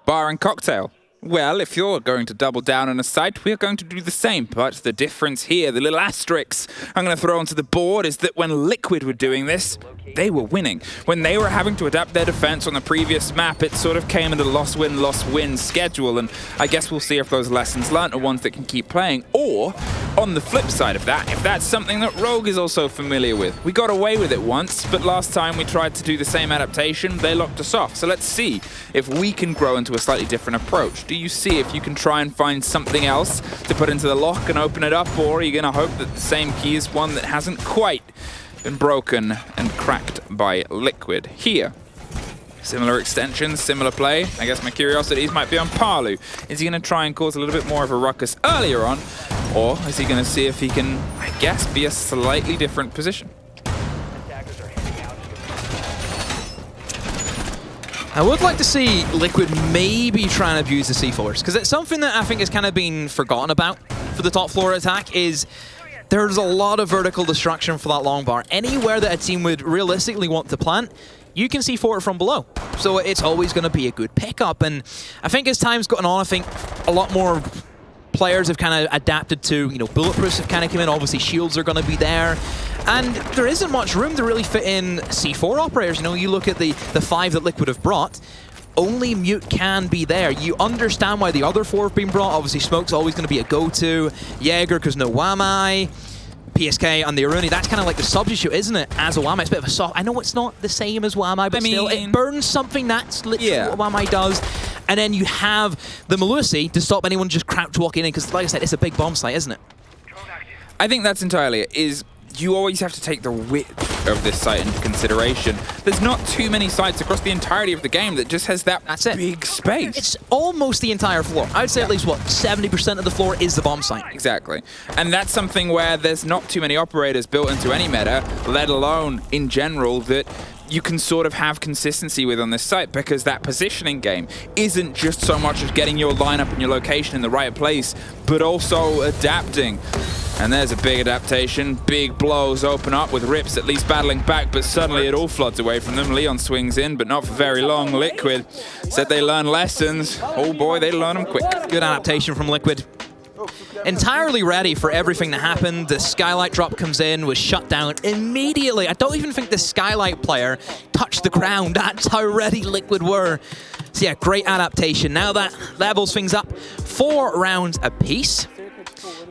Bar and cocktail. Well, if you're going to double down on a site, we're going to do the same. But the difference here, the little asterisks I'm going to throw onto the board, is that when Liquid were doing this, they were winning. When they were having to adapt their defense on the previous map, it sort of came in a lost-win schedule. And I guess we'll see if those lessons learned are ones that can keep playing. Or, on the flip side of that, if that's something that Rogue is also familiar with. We got away with it once, but last time we tried to do the same adaptation, they locked us off. So let's see if we can grow into a slightly different approach. Do you see if you can try and find something else to put into the lock and open it up, or are you going to hope that the same key is one that hasn't quite been broken and cracked by Liquid here? Similar extensions, similar play. I guess my curiosities might be on Palu. Is he going to try and cause a little bit more of a ruckus earlier on, or is he going to see if he can, I guess, be a slightly different position? I would like to see Liquid maybe try and abuse the C4s, because it's something that I think has kind of been forgotten about for the top floor attack. Is there's a lot of vertical destruction for that long bar. Anywhere that a team would realistically want to plant, you can C4 it from below. So it's always going to be a good pickup. And I think as time's gotten on, I think a lot more players have kind of adapted to, you know, bulletproofs have kind of come in. Obviously, shields are going to be there. And there isn't much room to really fit in C4 operators. You know, you look at the 5 that Liquid have brought, only Mute can be there. You understand why the other 4 have been brought. Obviously, Smoke's always going to be a go-to. Jaeger, because no Wamai. PSK and the Aruni, that's kind of like the substitute, isn't it? As a Wamai, it's a bit of a soft. I know it's not the same as Wamai, but still, it burns something. That's literally what Wamai does. And then you have the Malusi to stop anyone just crouch walking in, because like I said, it's a big bomb site, isn't it? I think that's entirely it. You always have to take the of this site into consideration. There's not too many sites across the entirety of the game that just has that big space. It's almost the entire floor. I would say at least, what, 70% of the floor is the bomb site. Exactly. And that's something where there's not too many operators built into any meta, let alone in general, that you can sort of have consistency with on this site, because that positioning game isn't just so much as getting your lineup and your location in the right place, but also adapting. And there's a big adaptation. Big blows open up with Rips at least battling back, but suddenly it all floods away from them. Leon swings in, but not for very long. Liquid said they learn lessons. Oh boy, they learn them quick. Good adaptation from Liquid. Entirely ready for everything that happened. The Skylight drop comes in, was shut down immediately. I don't even think the Skylight player touched the ground. That's how ready Liquid were. So yeah, great adaptation. Now that levels things up, 4 rounds apiece.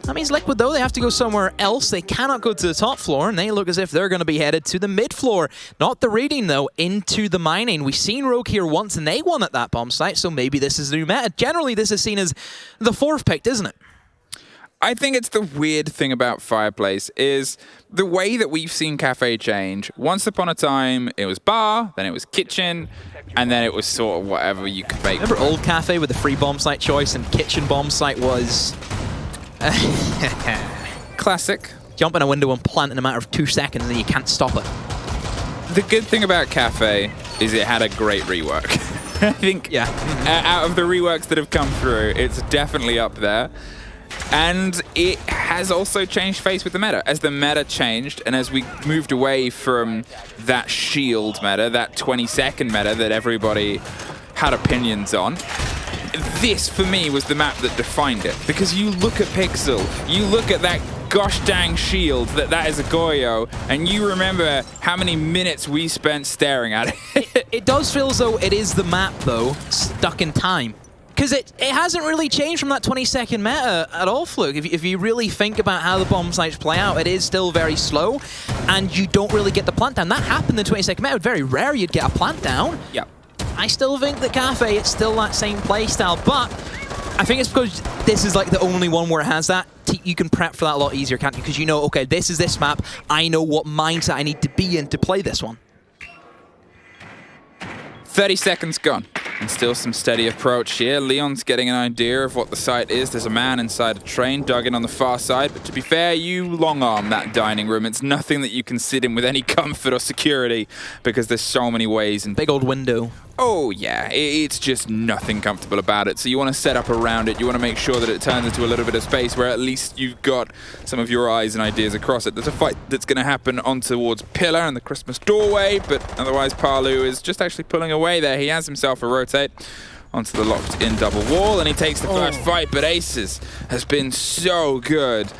That means Liquid, though, they have to go somewhere else. They cannot go to the top floor, and they look as if they're going to be headed to the mid floor. Not the reading, though, into the mining. We've seen Rogue here once, and they won at that bomb site, so maybe this is the new meta. Generally, this is seen as the 4th pick, isn't it? I think it's the weird thing about Fireplace is the way that we've seen Kafe change. Once upon a time, it was bar, then it was kitchen, and then it was sort of whatever you could make. Remember old Kafe with the free bomb site choice, and kitchen bomb site was... Classic. Jump in a window and plant in a matter of 2 seconds, and you can't stop it. The good thing about Kafe is it had a great rework. I think out of the reworks that have come through, it's definitely up there. And it has also changed face with the meta. As the meta changed, and as we moved away from that shield meta, that 20-second meta that everybody had opinions on, this, for me, was the map that defined it. Because you look at Pixel, you look at that gosh dang shield that is a Goyo, and you remember how many minutes we spent staring at it. It does feel as though it is the map, though, stuck in time. Because it hasn't really changed from that 20-second meta at all, Fluke. If you really think about how the bomb sites play out, it is still very slow, and you don't really get the plant down. That happened in the 20-second meta. Very rare you'd get a plant down. Yep. I still think that Kafe, it's still that same playstyle, but I think it's because this is like the only one where it has that. You can prep for that a lot easier, can't you? Because you know, okay, this is this map. I know what mindset I need to be in to play this one. 30 seconds gone, and still some steady approach here. Leon's getting an idea of what the site is. There's a man inside a train dug in on the far side, but to be fair, you long arm that dining room. It's nothing that you can sit in with any comfort or security, because there's so many ways. And big old window. Oh yeah, it's just nothing comfortable about it. So you want to set up around it. You want to make sure that it turns into a little bit of space where at least you've got some of your eyes and ideas across it. There's a fight that's going to happen on towards Pillar and the Christmas doorway, but otherwise Palu is just actually pulling away there. He has himself a rotate onto the locked-in double wall, and he takes the first fight, but Aces has been so good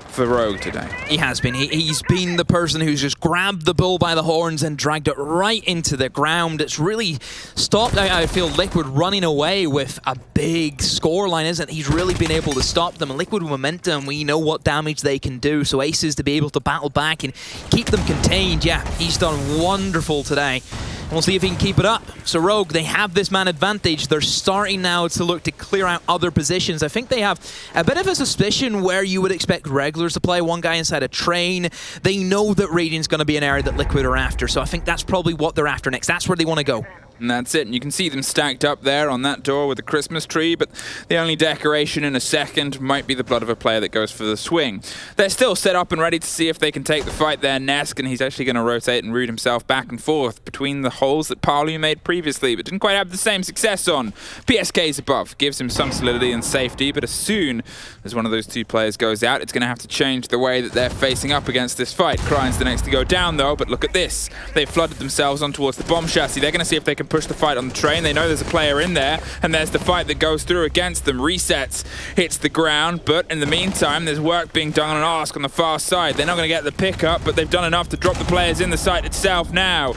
for Rogue today. He has been. He's been the person who's just grabbed the bull by the horns and dragged it right into the ground. It's really stopped, I feel, Liquid running away with a big scoreline, isn't it? He's really been able to stop them. And Liquid momentum, we know what damage they can do. So Aces to be able to battle back and keep them contained, yeah, he's done wonderful today. And we'll see if he can keep it up. So Rogue, they have this man advantage. They're starting now to look to clear out other positions. I think they have a bit of a suspicion where you would expect regulars to play. One guy inside a train. They know that Radiant's going to be an area that Liquid are after. So I think that's probably what they're after next. That's where they want to go. And that's it. And you can see them stacked up there on that door with the Christmas tree, but the only decoration in a second might be the blood of a player that goes for the swing. They're still set up and ready to see if they can take the fight there. Nesk, and he's actually going to rotate and root himself back and forth between the holes that Palu made previously, but didn't quite have the same success on. PSK's above, gives him some solidity and safety, but as soon as one of those two players goes out, it's going to have to change the way that they're facing up against this fight. Crying's the next to go down, though, but look at this. They've flooded themselves on towards the bomb chassis. They're going to see if they can push the fight on the train. They know there's a player in there, and there's the fight that goes through against them. Resets, hits the ground, but in the meantime, there's work being done on Ask on the far side. They're not going to get the pickup, but they've done enough to drop the players in the site itself now.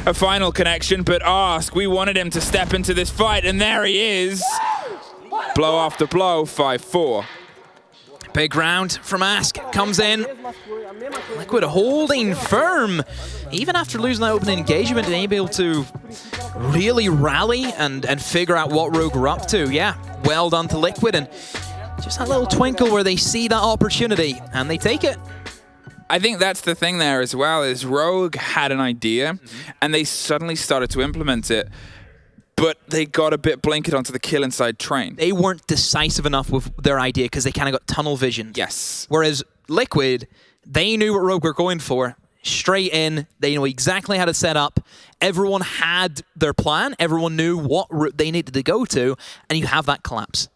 A final connection, but Ask, we wanted him to step into this fight, and there he is. Blow after blow, 5-4. Big round from Ask, comes in. Liquid holding firm. Even after losing that opening engagement, and able to really rally and figure out what Rogue were up to. Yeah, well done to Liquid, and just that little twinkle where they see that opportunity and they take it. I think that's the thing there as well, is Rogue had an idea, and they suddenly started to implement it, but they got a bit blinkered onto the kill inside train. They weren't decisive enough with their idea because they kind of got tunnel vision. Yes. Whereas Liquid, they knew what Rogue were going for. Straight in, they know exactly how to set up. Everyone had their plan. Everyone knew what route they needed to go to, and you have that collapse.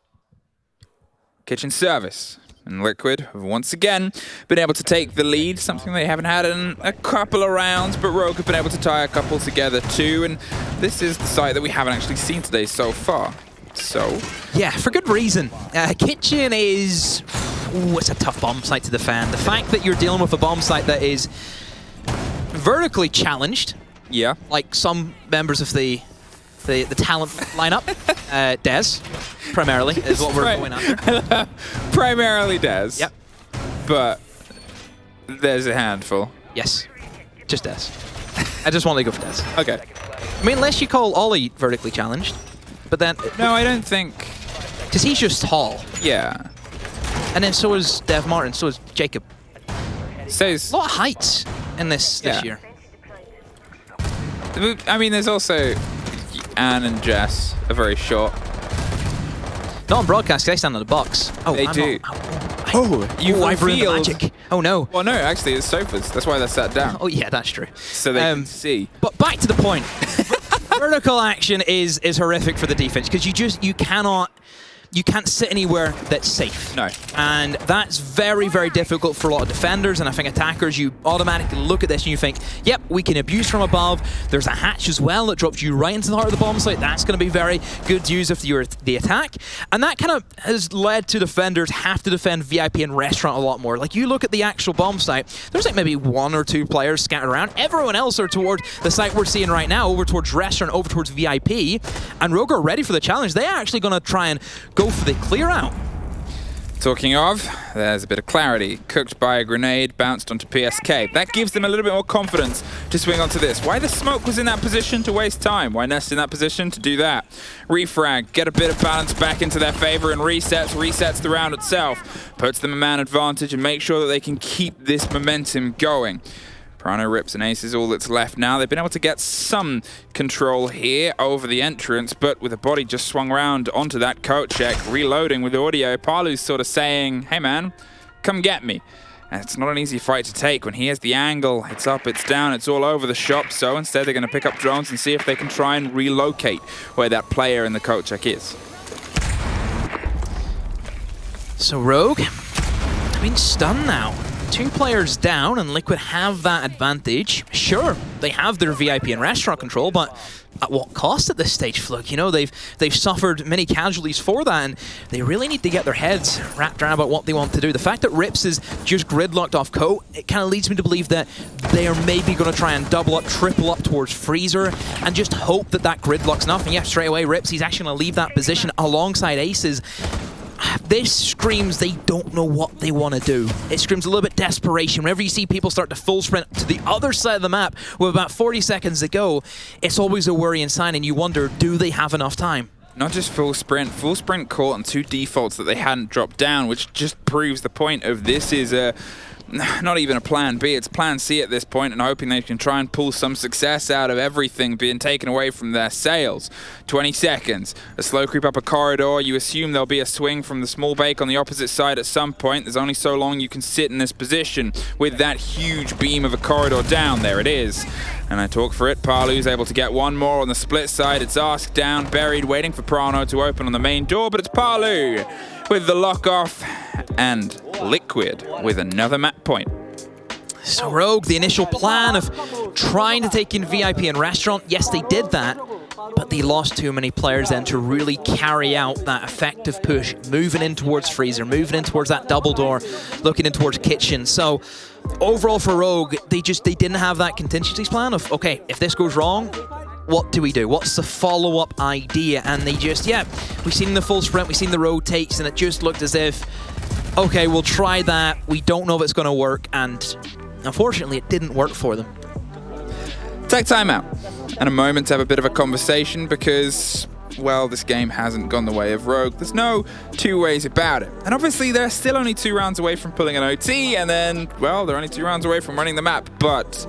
Kitchen service. And Liquid have once again been able to take the lead, something they haven't had in a couple of rounds, but Rogue have been able to tie a couple together too, and this is the site that we haven't actually seen today so far. So... yeah, for good reason. Kitchen is... ooh, it's a tough bomb site to defend. The fact that you're dealing with a bomb site that is vertically challenged, yeah, like some members of the talent lineup, Dez, primarily, is what we're going after. Primarily Dez. Yep. But there's a handful. Yes. Just Dez. I just want to go for Dez. Okay. I mean, unless you call Ollie vertically challenged, but then... no, I don't think... because he's just tall. Yeah. And then so is Dev Martin, so is Jacob. Says a lot of heights in this year. I mean, there's also Anne and Jess are very short. Not on broadcast, because they stand on the box. Oh, they do. I've ruined the magic. Oh, no. Well, no, actually, it's sofas. That's why they're sat down. Oh, yeah, that's true. So they can see. But back to the point. Vertical action is horrific for the defense, because you can't sit anywhere that's safe. No. And that's very, very difficult for a lot of defenders, and I think attackers, you automatically look at this and you think, yep, we can abuse from above. There's a hatch as well that drops you right into the heart of the bomb site. That's going to be very good use of the attack. And that kind of has led to defenders have to defend VIP and restaurant a lot more. Like, you look at the actual bomb site, there's like maybe 1 or 2 players scattered around. Everyone else are towards the site we're seeing right now, over towards restaurant, over towards VIP. And Rogue are ready for the challenge. They're actually going to try and go for the clear out. Talking of, there's a bit of clarity. Cooked by a grenade, bounced onto PSK. That gives them a little bit more confidence to swing onto this. Why the smoke was in that position to waste time? Why Nest in that position to do that? Refrag, get a bit of balance back into their favor and resets the round itself. Puts them a man advantage and makes sure that they can keep this momentum going. Prano rips and ace is all that's left now. They've been able to get some control here over the entrance, but with the body just swung around onto that coat check, reloading with audio, Palu's sort of saying, hey man, come get me. And it's not an easy fight to take when he has the angle. It's up, it's down, it's all over the shop, so instead they're going to pick up drones and see if they can try and relocate where that player in the coat check is. So Rogue, I mean, stunned now. 2 players down, and Liquid have that advantage. Sure, they have their VIP and restaurant control, but at what cost at this stage, Flug? You know, they've suffered many casualties for that, and they really need to get their heads wrapped around about what they want to do. The fact that Rips is just gridlocked off coat, it kind of leads me to believe that they are maybe going to try and double up, triple up towards Freezer, and just hope that that gridlock's enough. And yeah, straight away, Rips, he's actually going to leave that position alongside Aces. This screams they don't know what they want to do. It screams a little bit desperation. Whenever you see people start to full sprint to the other side of the map with about 40 seconds to go, it's always a worrying sign, and you wonder, do they have enough time? Not just full sprint caught on 2 defaults that they hadn't dropped down, which just proves the point of this is not even a plan B, it's plan C at this point, and hoping they can try and pull some success out of everything being taken away from their sails. 20 seconds, a slow creep up a corridor. You assume there'll be a swing from the small bake on the opposite side at some point. There's only so long you can sit in this position with that huge beam of a corridor down. There it is. And I talk for it. Palu's able to get one more on the split side. It's Ask down, buried, waiting for Prano to open on the main door, but it's Palu with the lock off, and Liquid with another map point. So Rogue, the initial plan of trying to take in VIP and restaurant, yes, they did that, but they lost too many players then to really carry out that effective push, moving in towards Freezer, moving in towards that double door, looking in towards Kitchen. So overall for Rogue, they didn't have that contingencies plan of, okay, if this goes wrong, what do we do? What's the follow-up idea? And they just, yeah, we've seen the full sprint, we've seen the rotates, and it just looked as if, okay, we'll try that. We don't know if it's going to work, and unfortunately, it didn't work for them. Take time out and a moment to have a bit of a conversation, because well, this game hasn't gone the way of Rogue. There's no two ways about it. And obviously, they're still only 2 rounds away from pulling an OT, and then, well, they're only 2 rounds away from running the map. But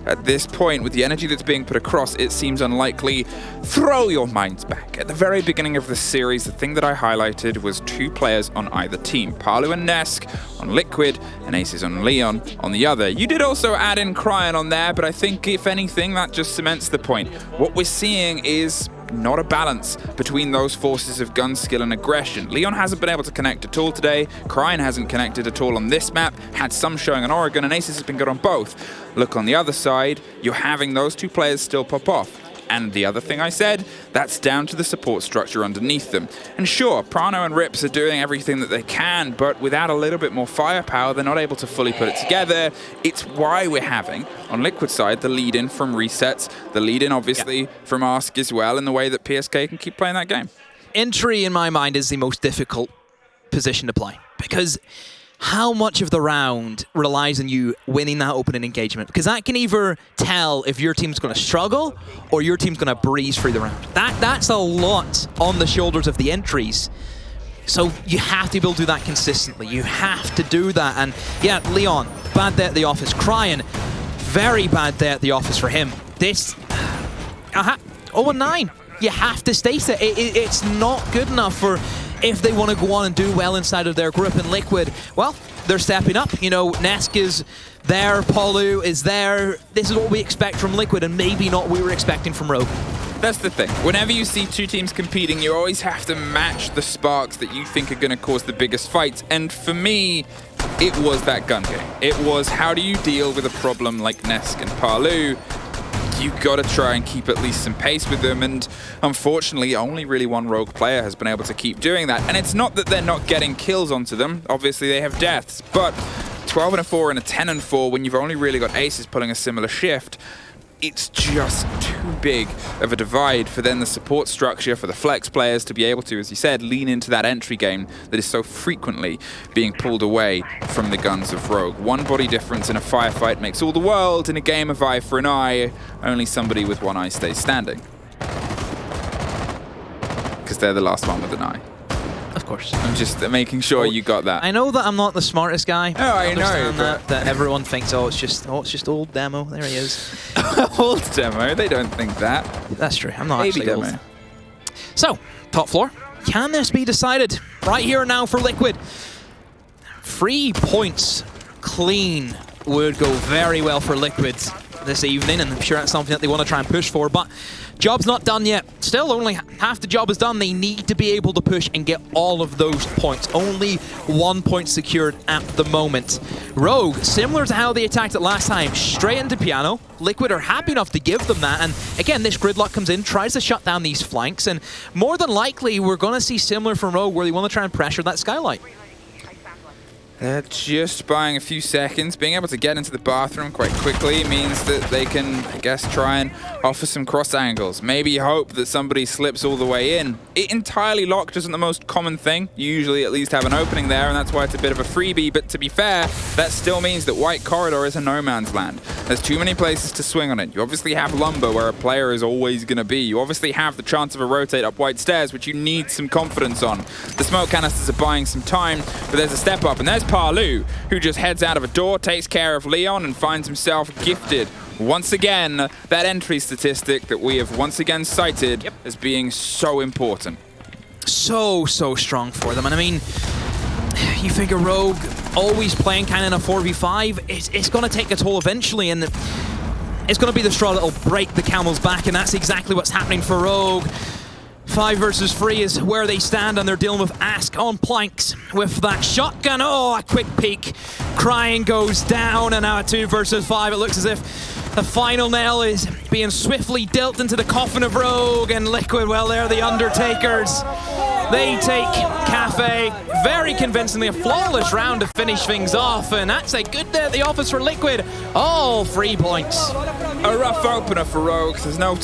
at this point, with the energy that's being put across, it seems unlikely. Throw your minds back. At the very beginning of the series, the thing that I highlighted was 2 players on either team. Palu and Nesk on Liquid, and Aces on Leon on the other. You did also add in Cryan on there, but I think, if anything, that just cements the point. What we're seeing is not a balance between those forces of gun skill and aggression. Leon hasn't been able to connect at all today. Cryan hasn't connected at all on this map, had some showing on Oregon, and Aces has been good on both. Look on the other side, you're having those 2 players still pop off. And the other thing I said, that's down to the support structure underneath them. And sure, Prano and Rips are doing everything that they can, but without a little bit more firepower, they're not able to fully put it together. It's why we're having, on Liquid side, the lead-in from resets, the lead-in, obviously, from Ask as well, in the way that PSK can keep playing that game. Entry, in my mind, is the most difficult position to play, because how much of the round relies on you winning that opening engagement? Because that can either tell if your team's going to struggle or your team's going to breeze through the round. That's a lot on the shoulders of the entries. So you have to be able to do that consistently. You have to do that. And yeah, Leon, bad day at the office. Cryan, very bad day at the office for him. This, 0-9. You have to stay set. It's not good enough for if they want to go on and do well inside of their group. In Liquid, well, they're stepping up. You know, Nesk is there, Palu is there. This is what we expect from Liquid, and maybe not what we were expecting from Rogue. That's the thing. Whenever you see 2 teams competing, you always have to match the sparks that you think are going to cause the biggest fights. And for me, it was that gun game. It was, how do you deal with a problem like Nesk and Palu? You gotta try and keep at least some pace with them, and unfortunately only really 1 Rogue player has been able to keep doing that. And it's not that they're not getting kills onto them, obviously they have deaths, but 12-4 and a 10-4 when you've only really got Aces pulling a similar shift, it's just too big of a divide for then the support structure for the flex players to be able to, as you said, lean into that entry game that is so frequently being pulled away from the guns of Rogue. 1 body difference in a firefight makes all the world. In a game of eye for an eye, only somebody with 1 eye stays standing. Because they're the last one with an eye. Of course. I'm just making sure you got that. I know that I'm not the smartest guy. Oh, I know. That everyone thinks, oh, it's just old demo. There he is. Old demo? They don't think that. That's true. I'm not Baby actually demo. old. So, top floor. Can this be decided? Right here and now for Liquid. 3 points clean would go very well for Liquid this evening, and I'm sure that's something that they want to try and push for, but job's not done yet. Still, only half the job is done. They need to be able to push and get all of those points. Only 1 point secured at the moment. Rogue, similar to how they attacked it last time, straight into piano. Liquid are happy enough to give them that, and again, this gridlock comes in, tries to shut down these flanks, and more than likely, we're going to see similar from Rogue, where they want to try and pressure that skylight. They're just buying a few seconds. Being able to get into the bathroom quite quickly means that they can, I guess, try and offer some cross angles. Maybe hope that somebody slips all the way in. It entirely locked isn't the most common thing. You usually at least have an opening there, and that's why it's a bit of a freebie. But to be fair, that still means that White Corridor is a no man's land. There's too many places to swing on it. You obviously have Lumber, where a player is always going to be. You obviously have the chance of a rotate up White Stairs, which you need some confidence on. The smoke canisters are buying some time, but there's a step up, and there's Palu, who just heads out of a door, takes care of Leon, and finds himself gifted. Once again, that entry statistic that we have once again cited as being so important. So strong for them. And I mean, you figure Rogue always playing kind of in a 4v5, it's going to take a toll eventually, and it's going to be the straw that'll break the camel's back, and that's exactly what's happening for Rogue. 5 versus 3 is where they stand, and they're dealing with Ask on planks with that shotgun. Oh, a quick peek. Cryan goes down, and now at 2 versus 5, it looks as if the final nail is being swiftly dealt into the coffin of Rogue, and Liquid, well, they're the Undertakers. They take Kafe very convincingly, a flawless round to finish things off, and that's a good day at the office for Liquid. All 3 points. A rough opener for Rogue. There's no